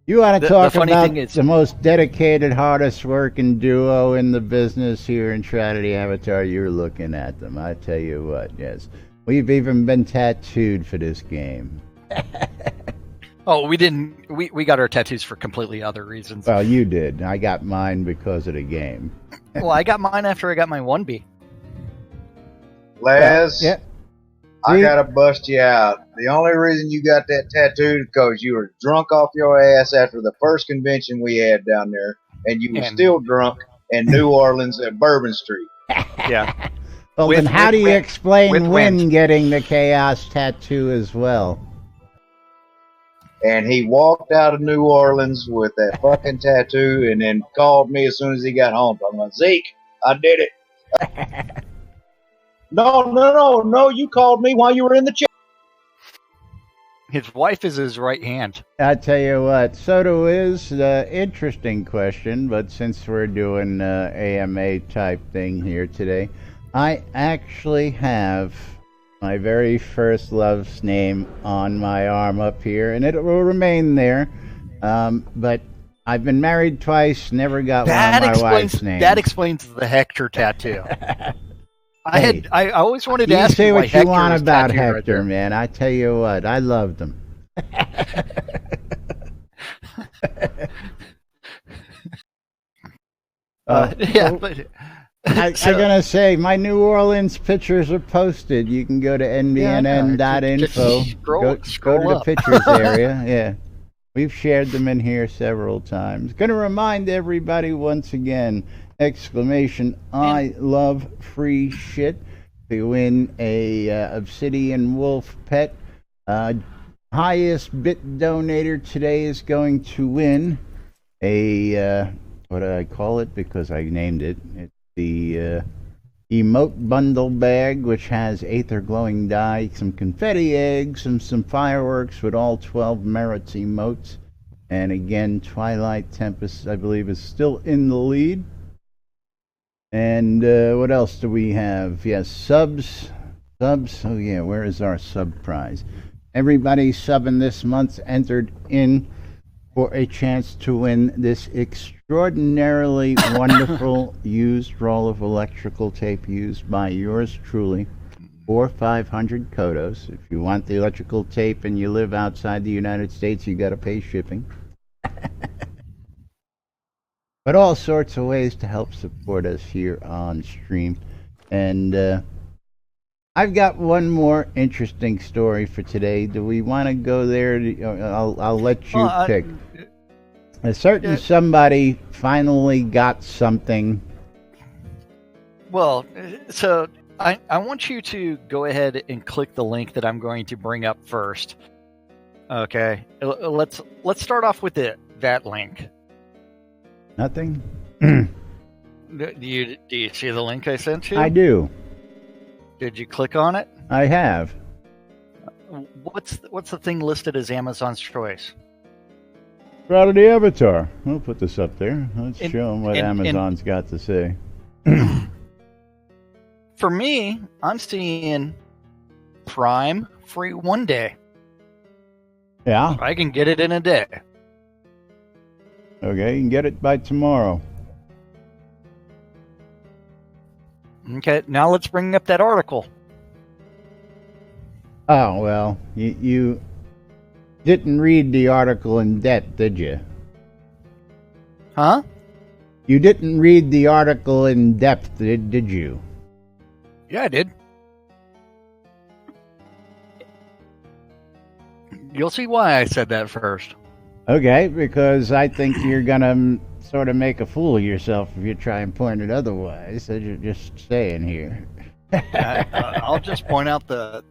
Speaker 1: you want to talk
Speaker 2: the funny
Speaker 1: about
Speaker 2: thing is,
Speaker 1: the most dedicated, hardest working duo in the business here in Trinity Avatar. You're looking at them. I tell you what. Yes, we've even been tattooed for this game.
Speaker 2: Oh, we didn't. We got our tattoos for completely other reasons.
Speaker 1: Well, you did. I got mine because of the game.
Speaker 2: Well, I got mine after I got my 1B.
Speaker 4: Laz,
Speaker 1: Yeah.
Speaker 4: I gotta bust you out. The only reason you got that tattooed is because you were drunk off your ass after the first convention we had down there, and you were still drunk in New Orleans at Bourbon Street.
Speaker 2: Yeah.
Speaker 1: Well,
Speaker 2: With-
Speaker 1: then how
Speaker 2: with
Speaker 1: do you
Speaker 2: wind-
Speaker 1: explain
Speaker 2: with
Speaker 1: Wynn
Speaker 2: wind.
Speaker 1: getting the Chaos tattoo as well?
Speaker 4: And he walked out of New Orleans with that fucking tattoo, and then called me as soon as he got home. I'm like, Zeke, I did it. No, you called me while you were in the chat.
Speaker 2: His wife is his right hand.
Speaker 1: I tell you what, Soto is interesting question, but since we're doing AMA type thing here today, I actually have my very first love's name on my arm up here, and it will remain there. But I've been married twice, never got one of my wife's names.
Speaker 2: That explains the Hector tattoo.
Speaker 1: Hey,
Speaker 2: I always wanted to
Speaker 1: you
Speaker 2: ask
Speaker 1: say
Speaker 2: you
Speaker 1: what
Speaker 2: why
Speaker 1: you
Speaker 2: Hector
Speaker 1: want
Speaker 2: is
Speaker 1: about
Speaker 2: tattooed right
Speaker 1: Hector,
Speaker 2: there.
Speaker 1: man. I tell you what, I loved him.
Speaker 2: Yeah, but
Speaker 1: I'm gonna say my New Orleans pictures are posted. You can go to NBNN.info.
Speaker 2: Just
Speaker 1: Go
Speaker 2: scroll
Speaker 1: to the
Speaker 2: up.
Speaker 1: pictures area. Yeah, we've shared them in here several times. Gonna remind everybody once again! Exclamation! I love free shit. To win a Obsidian Wolf pet. Highest bit donator today is going to win a what do I call it? Because I named it. It's the emote bundle bag, which has Aether glowing dye, some confetti eggs, and some fireworks with all 12 merits emotes. And again, Twilight Tempest, I believe, is still in the lead. And what else do we have? Yes, subs. Oh yeah, where is our sub prize? Everybody subbing this month entered in for a chance to win this extraordinarily wonderful used roll of electrical tape used by yours truly for 500 Kodos. If you want the electrical tape and you live outside the United States, you got to pay shipping. But all sorts of ways to help support us here on stream. And I've got one more interesting story for today. Do we want to go there? I'll let you pick. A certain somebody finally got something.
Speaker 2: Well, so I want you to go ahead and click the link that I'm going to bring up first. Okay, let's start off with that link.
Speaker 1: Nothing?
Speaker 2: Do you see the link I sent you?
Speaker 1: I do.
Speaker 2: Did you click on it?
Speaker 1: I have.
Speaker 2: What's the thing listed as Amazon's choice?
Speaker 1: Shroud of the Avatar. We'll put this up there. Let's
Speaker 2: And-
Speaker 1: show them what
Speaker 2: and-
Speaker 1: Amazon's got to say.
Speaker 2: For me, I'm seeing Prime free 1 day.
Speaker 1: Yeah?
Speaker 2: I can get it in a day.
Speaker 1: Okay, you can get it by tomorrow.
Speaker 2: Okay, now let's bring up that article.
Speaker 1: Oh, well, you didn't read the article in depth, did you?
Speaker 2: Huh?
Speaker 1: You didn't read the article in depth, did you?
Speaker 2: Yeah, I did. You'll see why I said that first.
Speaker 1: Okay, because I think you're gonna sort of make a fool of yourself if you try and point it otherwise. So you're just saying here.
Speaker 2: I'll just point out the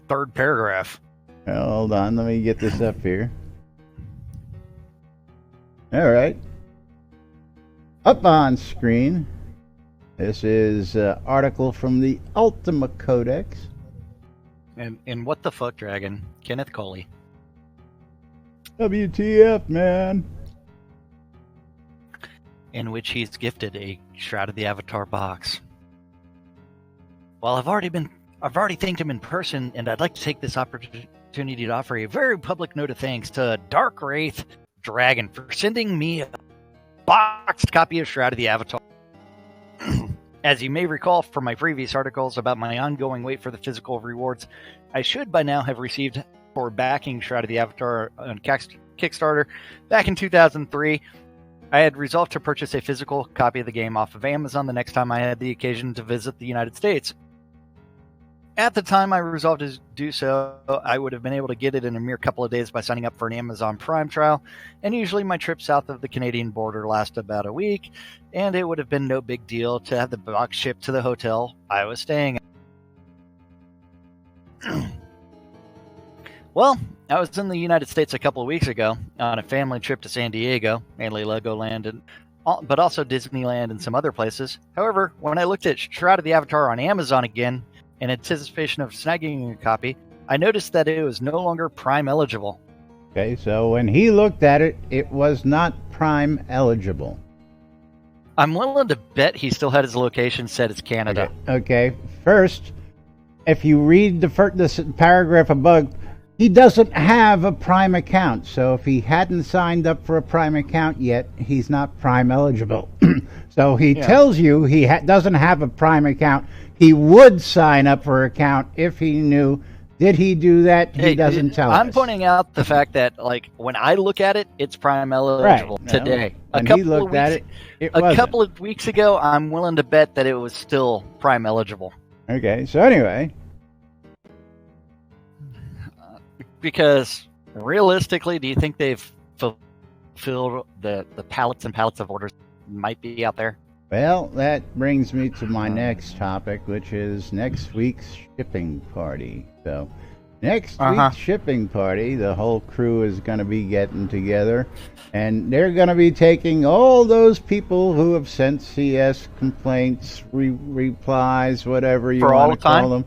Speaker 2: third paragraph.
Speaker 1: Well, hold on, let me get this up here. All right. Up on screen, this is an article from the Ultima Codex.
Speaker 2: And what the fuck, Dragon? Kenneth Coley.
Speaker 1: WTF, man.
Speaker 2: In which he's gifted a Shroud of the Avatar box. Well, I've already thanked him in person, and I'd like to take this opportunity to offer a very public note of thanks to Dark Wraith Dragon for sending me a boxed copy of Shroud of the Avatar. As you may recall from my previous articles about my ongoing wait for the physical rewards, I should by now have received for backing Shroud of the Avatar on Kickstarter back in 2003. I had resolved to purchase a physical copy of the game off of Amazon the next time I had the occasion to visit the United States. At the time I resolved to do so, I would have been able to get it in a mere couple of days by signing up for an Amazon Prime trial, and usually my trip south of the Canadian border lasted about a week, and it would have been no big deal to have the box shipped to the hotel I was staying at. Well, I was in the United States a couple of weeks ago on a family trip to San Diego, mainly Legoland, but also Disneyland and some other places. However, when I looked at Shroud of the Avatar on Amazon again, in anticipation of snagging a copy, I noticed that it was no longer Prime eligible.
Speaker 1: Okay, so when he looked at it, it was not Prime eligible.
Speaker 2: I'm willing to bet he still had his location set as Canada.
Speaker 1: Okay. First, if you read this paragraph above, he doesn't have a Prime account. So if he hadn't signed up for a Prime account yet, he's not Prime eligible. So he tells you he doesn't have a Prime account. He would sign up for an account if he knew. Did he do that? He doesn't tell us.
Speaker 2: I'm pointing out the fact that, like, when I look at it, it's Prime eligible today.
Speaker 1: When he looked at it, it wasn't.
Speaker 2: A couple of weeks ago, I'm willing to bet that it was still Prime eligible.
Speaker 1: Okay, so anyway.
Speaker 2: Because realistically, do you think they've fulfilled the pallets and pallets of orders might be out there?
Speaker 1: Well, that brings me to my next topic, which is next week's shipping party. So, next week's shipping party, the whole crew is going to be getting together, and they're going to be taking all those people who have sent CS complaints, replies, whatever you want to call them,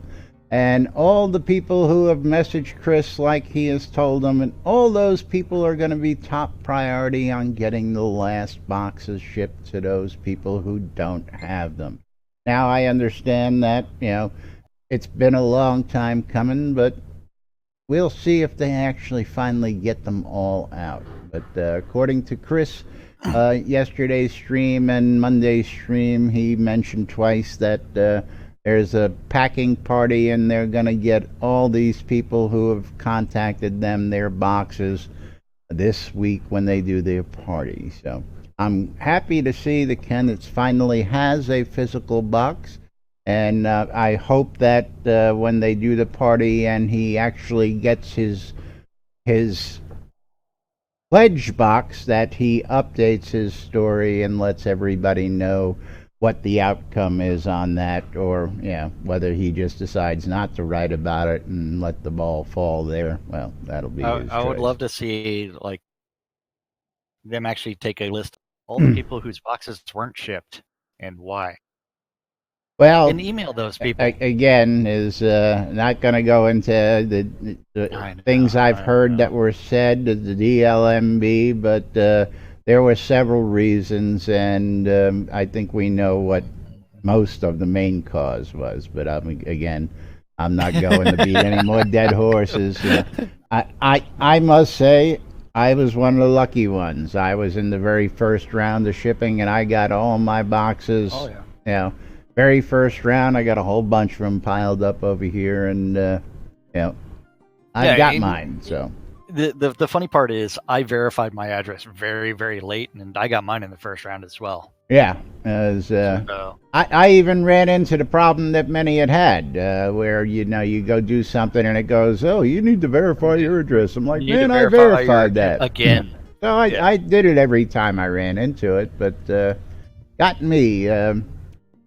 Speaker 1: and all the people who have messaged Chris like he has told them, and all those people are going to be top priority on getting the last boxes shipped to those people who don't have them. Now, I understand that, it's been a long time coming, but we'll see if they actually finally get them all out. But according to Chris, yesterday's stream and Monday's stream, he mentioned twice that there's a packing party, and they're going to get all these people who have contacted them their boxes this week when they do their party. So I'm happy to see that Kenneth finally has a physical box, and I hope that when they do the party and he actually gets his pledge box, that he updates his story and lets everybody know what the outcome is on that, or whether he just decides not to write about it and let the ball fall there. Well, that'll be his
Speaker 2: I would
Speaker 1: choice.
Speaker 2: love to see them actually take a list of all the people whose boxes weren't shipped and why.
Speaker 1: Well,
Speaker 2: and email those people.
Speaker 1: Again, is not going to go into the things I've heard that were said to the DLMB, but there were several reasons, and I think we know what most of the main cause was. But again, I'm not going to beat any more dead horses. I must say, I was one of the lucky ones. I was in the very first round of shipping, and I got all my boxes.
Speaker 2: Oh yeah.
Speaker 1: Very first round, I got a whole bunch of them piled up over here, and I got mine. So.
Speaker 2: The funny part is I verified my address very, very late, and I got mine in the first round as well.
Speaker 1: Yeah, as I even ran into the problem that many had, where you go do something and it goes, oh, you need to verify your address. I'm like, man, I verified that
Speaker 2: again.
Speaker 1: So I did it every time I ran into it, but got me.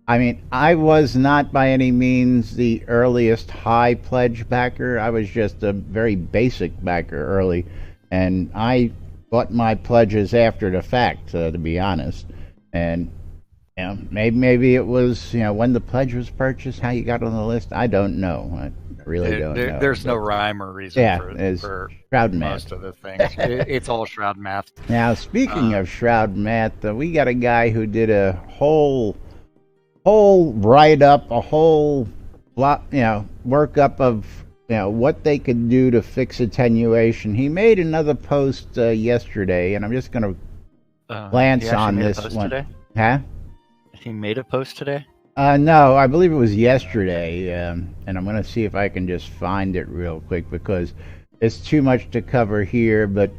Speaker 1: I mean, I was not by any means the earliest high pledge backer. I was just a very basic backer early, and I bought my pledges after the fact, to be honest. And maybe it was when the pledge was purchased, how you got on the list. I don't know. I really don't know.
Speaker 2: There's no rhyme or reason for
Speaker 1: Shroud math.
Speaker 2: Most of the things. It's all Shroud math.
Speaker 1: Now, speaking of Shroud math, we got a guy who did a whole write-up, a whole workup of what they could do to fix attenuation. He made another post yesterday, and I'm just going to glance on this one.
Speaker 2: Today?
Speaker 1: Huh?
Speaker 2: He made a post today?
Speaker 1: No, I believe it was yesterday, and I'm going to see if I can just find it real quick, because it's too much to cover here, but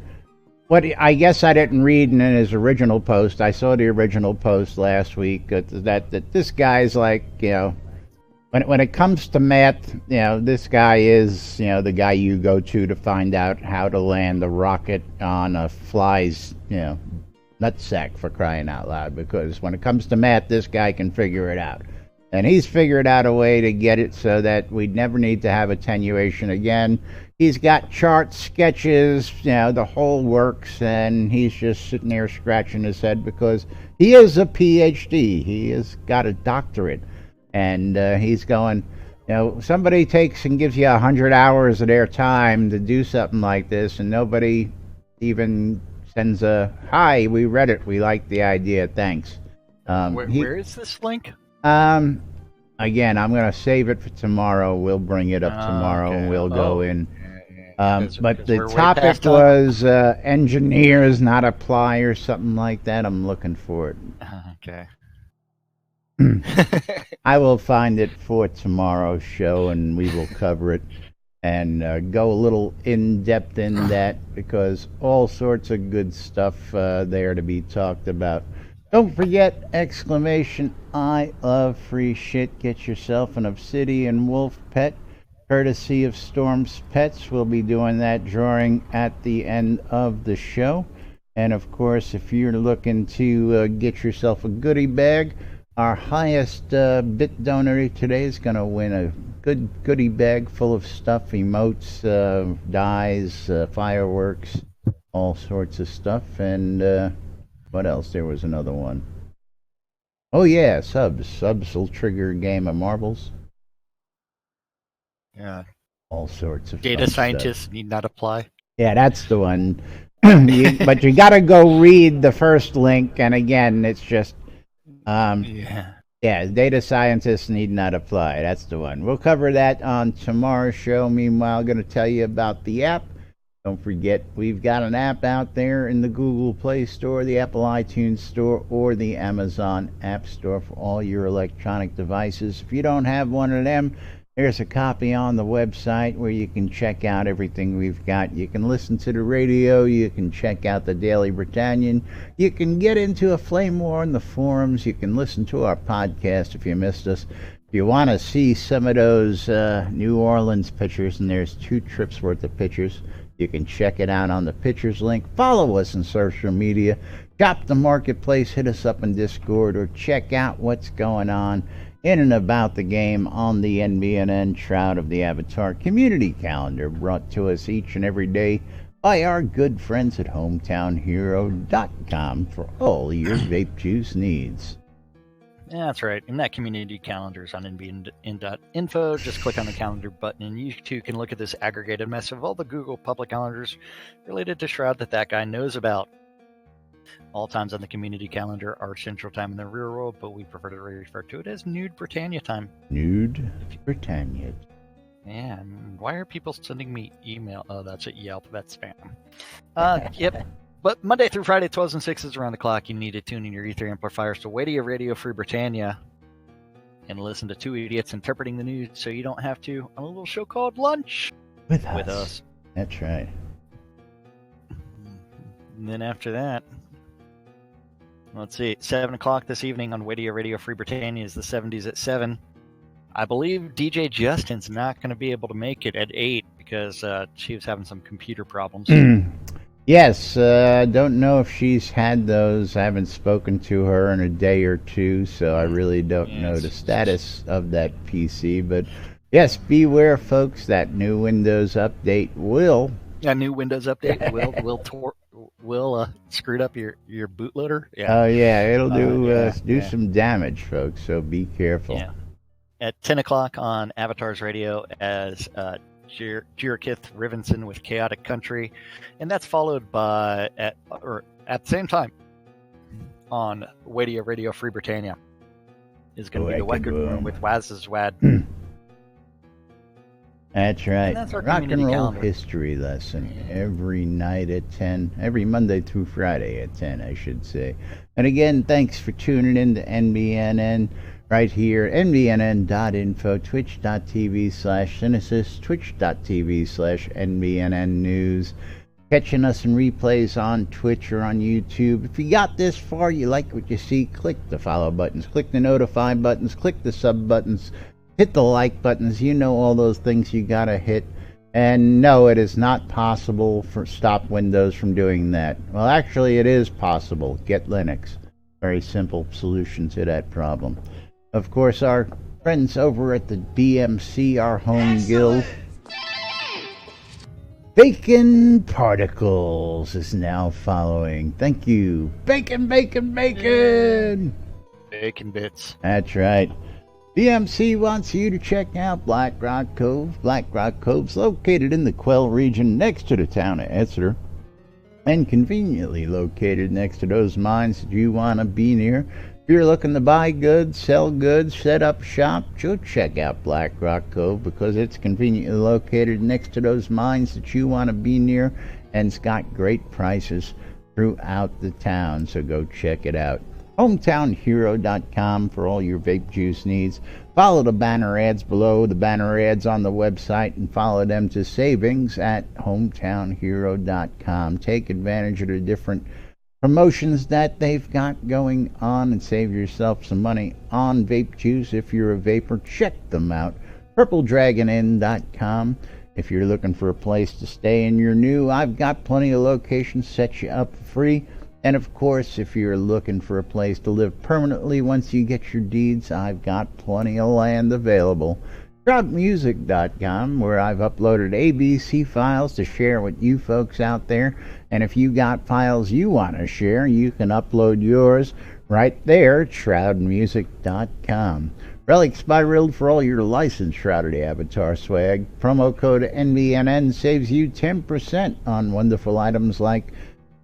Speaker 1: what I guess I didn't read in his original post. I saw the original post last week that this guy's like, when it comes to math, this guy is, the guy you go to find out how to land a rocket on a fly's, nutsack, for crying out loud. Because when it comes to math, this guy can figure it out. And he's figured out a way to get it so that we never need to have attenuation again. He's got charts, sketches, the whole works, and he's just sitting there scratching his head because he is a PhD. He has got a doctorate. And he's going, somebody takes and gives you 100 hours of their time to do something like this, and nobody even sends a, hi, we read it, we like the idea, thanks.
Speaker 2: Where is this link?
Speaker 1: Again, I'm going to save it for tomorrow. We'll bring it up tomorrow, and we'll go in. But the topic was engineers not apply or something like that. I'm looking for it.
Speaker 2: Okay.
Speaker 1: I will find it for tomorrow's show, and we will cover it and go a little in-depth in that, because all sorts of good stuff there to be talked about. Don't forget, I love free shit. Get yourself an Obsidian Wolf pet, courtesy of Storm's Pets. We'll be doing that drawing at the end of the show. And of course, if you're looking to get yourself a goodie bag, our highest bit donor today is going to win a good goodie bag full of stuff, emotes, dies, fireworks, all sorts of stuff. And what else? There was another one. Oh yeah, subs. Subs will trigger a game of marbles.
Speaker 2: Yeah.
Speaker 1: All sorts of
Speaker 2: data scientists need not apply.
Speaker 1: Yeah, that's the one. But you got to go read the first link, and again, it's just data scientists need not apply. That's the one. We'll cover that on tomorrow's show. Meanwhile, I'm going to tell you about the app. Don't forget, we've got an app out there in the Google Play Store, the Apple iTunes Store, or the Amazon App Store for all your electronic devices. If you don't have one of them, there's a copy on the website where you can check out everything we've got. You can listen to the radio. You can check out the Daily Britannian. You can get into a flame war in the forums. You can listen to our podcast if you missed us. If you want to see some of those New Orleans pictures, and there's 2 trips worth of pictures, you can check it out on the pictures link. Follow us on social media. Shop the marketplace. Hit us up in Discord, or check out what's going on in and about the game on the NBNN Shroud of the Avatar community calendar, brought to us each and every day by our good friends at HometownHero.com for all your vape juice needs.
Speaker 2: Yeah, that's right. And that community calendar is on NBN.info. Just click on the calendar button, and you too can look at this aggregated mess of all the Google public calendars related to Shroud that guy knows about. All times on the community calendar are Central Time in the real world, but we prefer to refer to it as Nude Britannia time.
Speaker 1: Nude Britannia.
Speaker 2: Yeah, and why are people sending me email? Oh, that's at Yelp. That's spam. Yep. But Monday through Friday, 12s and 6s around the clock, you need to tune in your ether amplifiers to Radio Free Britannia and listen to 2 idiots interpreting the news so you don't have to on a little show called Lunch
Speaker 1: with us. That's right.
Speaker 2: And then after that, let's see, 7 o'clock this evening on Radio Free Britannia is the 70s at 7. I believe DJ Justin's not going to be able to make it at 8 because she was having some computer problems.
Speaker 1: Yes, don't know if she's had those. I haven't spoken to her in a day or two, so I really don't know the status of that PC. But yes, beware, folks, that new Windows update will...
Speaker 2: Yeah, new Windows update will screw up your bootloader. Yeah.
Speaker 1: Oh, yeah, it'll do some damage, folks, so be careful.
Speaker 2: Yeah. At 10 o'clock on Avatar's Radio as... Jirkith Rivenson with Chaotic Country, and that's followed by at the same time on Radio Free Britannia is going to be the Record Room with Waz's Wad.
Speaker 1: That's right.
Speaker 2: That's our
Speaker 1: Rock and roll
Speaker 2: calendar.
Speaker 1: History lesson every night at 10, every Monday through Friday at 10, I should say. And again, thanks for tuning in to NBNN. right here, nbnn.info, twitch.tv/Synesis, twitch.tv/NBNN News. Catching us in replays on Twitch or on YouTube. If you got this far, you like what you see, click the follow buttons, click the notify buttons, click the sub buttons, hit the like buttons. You know all those things you gotta hit. And no, it is not possible for stop Windows from doing that. Well, actually, it is possible. Get Linux. Very simple solution to that problem. Of course, our friends over at the BMC, our home guild, Bacon Particles is now following. Thank you. Bacon, bacon, bacon!
Speaker 2: Bacon bits.
Speaker 1: That's right. BMC wants you to check out Black Rock Cove. Black Rock Cove's located in the Quell region next to the town of Exeter, and conveniently located next to those mines that you want to be near. If you're looking to buy goods, sell goods, set up shop, go check out Black Rock Cove, because it's conveniently located next to those mines that you want to be near, and it's got great prices throughout the town, so go check it out. HometownHero.com for all your vape juice needs. Follow the banner ads below, the banner ads on the website, and follow them to savings at HometownHero.com. Take advantage of the different promotions that they've got going on and save yourself some money on vape juice. If you're a vapor, check them out. PurpleDragonIn.com. If you're looking for a place to stay and you're new, I've got plenty of locations set you up for free. And of course, if you're looking for a place to live permanently once you get your deeds, I've got plenty of land available. ShroudMusic.com, where I've uploaded ABC files to share with you folks out there. And if you got files you want to share, you can upload yours right there at ShroudMusic.com. Relics by Rild for all your licensed Shrouded Avatar swag. Promo code NBNN saves you 10% on wonderful items like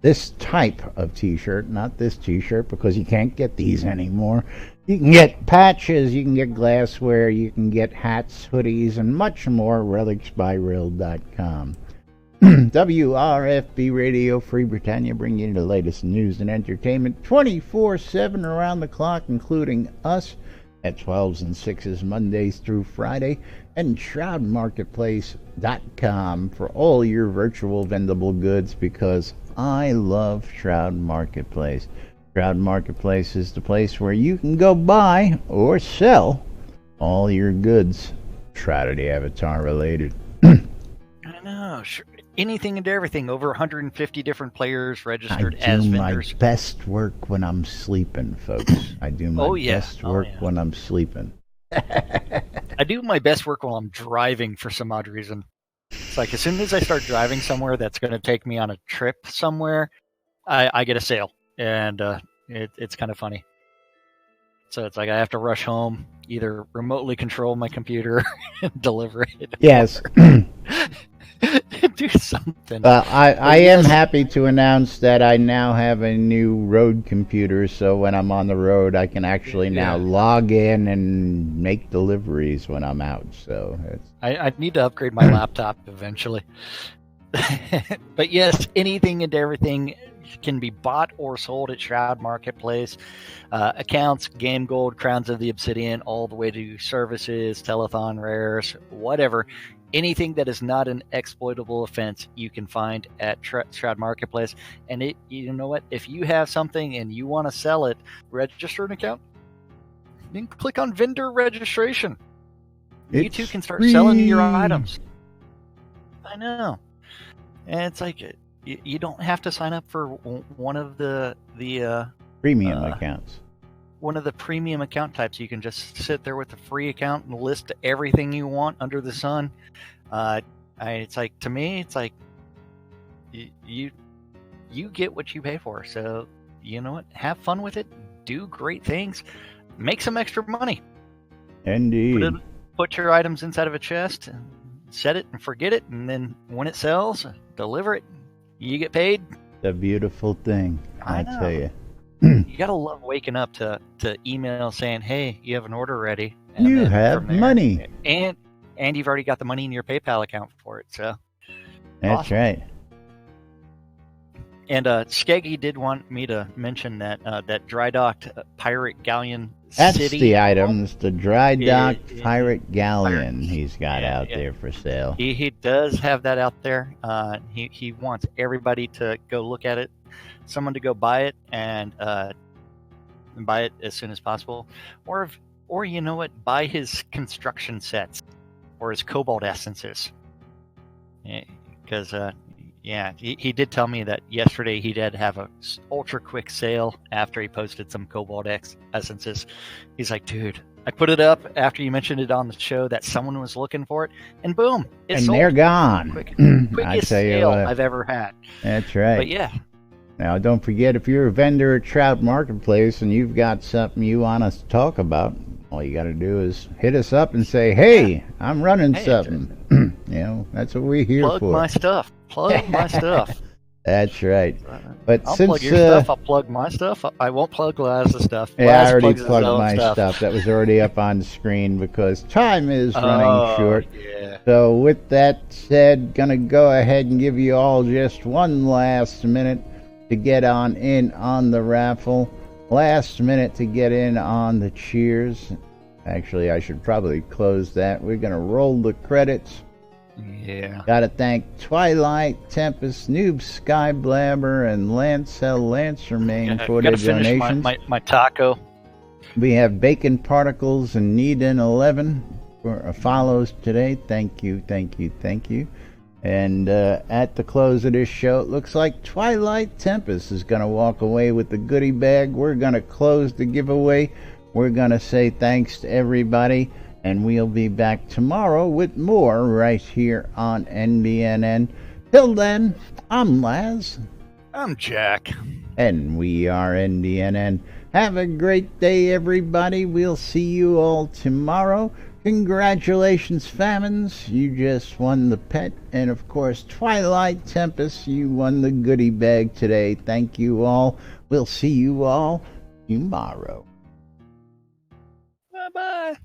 Speaker 1: this type of t-shirt, not this t-shirt, because you can't get these anymore. You can get patches, you can get glassware, you can get hats, hoodies, and much more. RelicsByRill.com. WRFB Radio Free Britannia, bringing you the latest news and entertainment 24/7 around the clock, including us at 12s and 6s Mondays through Friday, and ShroudMarketplace.com for all your virtual vendable goods, because I love Shroud Marketplace. Shroud Marketplace is the place where you can go buy or sell all your goods Shrouded Avatar related.
Speaker 2: I know. Sure. Anything and everything. Over 150 different players registered as vendors.
Speaker 1: I do my best work when I'm sleeping, folks. I do my best work when I'm sleeping.
Speaker 2: I do my best work while I'm driving for some odd reason. It's like as soon as I start driving somewhere that's going to take me on a trip somewhere, I get a sale. And it's kind of funny. So it's like I have to rush home, either remotely control my computer and deliver it.
Speaker 1: Yes.
Speaker 2: Do something.
Speaker 1: I am happy to announce that I now have a new road computer, so when I'm on the road, I can actually now log in and make deliveries when I'm out. So
Speaker 2: I need to upgrade my laptop eventually. But yes, anything and everything can be bought or sold at Shroud Marketplace. Accounts, Game Gold, Crowns of the Obsidian, all the way to services, telethon rares, whatever. Anything that is not an exploitable offense, you can find at Shroud Marketplace. And you know what? If you have something and you want to sell it, register an account. Then click on vendor registration. You too can start selling your items. I know. And it's like you don't have to sign up for one of the
Speaker 1: premium accounts.
Speaker 2: One of the premium account types. You can just sit there with a free account and list everything you want under the sun. It's like, to me, it's like you get what you pay for. So you know what? Have fun with it. Do great things. Make some extra money.
Speaker 1: Indeed.
Speaker 2: Put your items inside of a chest, and set it and forget it, and then when it sells, deliver it. You get paid.
Speaker 1: The beautiful thing, I tell you.
Speaker 2: You gotta love waking up to email saying, "Hey, you have an order ready." And
Speaker 1: you have money,
Speaker 2: and you've already got the money in your PayPal account for it. So
Speaker 1: that's
Speaker 2: awesome.
Speaker 1: right.
Speaker 2: And Skeggy did want me to mention that that dry docked pirate galleon
Speaker 1: That's
Speaker 2: city.
Speaker 1: the items, the dry dock
Speaker 2: Yeah,
Speaker 1: pirate galleon he's got out there for sale.
Speaker 2: He does have that out there. He wants everybody to go look at it, someone to go buy it, and buy it as soon as possible, or you know what, buy his construction sets or his cobalt essences, because he did tell me that yesterday he did have a ultra quick sale after he posted some cobalt essences. He's like, dude, I put it up after you mentioned it on the show that someone was looking for it, and boom, it's sold.
Speaker 1: They're gone.
Speaker 2: Quickest sale I've ever had.
Speaker 1: That's right.
Speaker 2: But yeah.
Speaker 1: Now, don't forget, if you're a vendor at Shroud Marketplace and you've got something you want us to talk about, all you got to do is hit us up and say, hey, I'm running something. You know, that's what we're here for.
Speaker 2: Plug my stuff. Plug my stuff.
Speaker 1: That's right. But
Speaker 2: I'll
Speaker 1: since
Speaker 2: plug your stuff, I'll plug my stuff. I won't plug Laz's stuff.
Speaker 1: Yeah,
Speaker 2: Laz
Speaker 1: I already
Speaker 2: plugs
Speaker 1: plugged my stuff. That was already up on the screen because time is running short.
Speaker 2: Yeah.
Speaker 1: So with that said, gonna go ahead and give you all just one last minute to get on in on the raffle. Last minute to get in on the cheers. Actually, I should probably close that. We're gonna roll the credits.
Speaker 2: Yeah.
Speaker 1: Gotta thank Twilight, Tempest, Noob, Sky Blabber, and Lancel Lancermain for their donations.
Speaker 2: My taco.
Speaker 1: We have Bacon Particles and Needin 11 for follows today. Thank you, thank you, thank you. And at the close of this show, it looks like Twilight Tempest is going to walk away with the goodie bag. We're going to close the giveaway. We're going to say thanks to everybody. And we'll be back tomorrow with more right here on NBNN. Till then, I'm Laz.
Speaker 2: I'm Jack.
Speaker 1: And we are NBNN. Have a great day, everybody. We'll see you all tomorrow. Congratulations, Famines. You just won the pet. And, of course, Twilight Tempest, you won the goodie bag today. Thank you all. We'll see you all tomorrow.
Speaker 2: Bye-bye.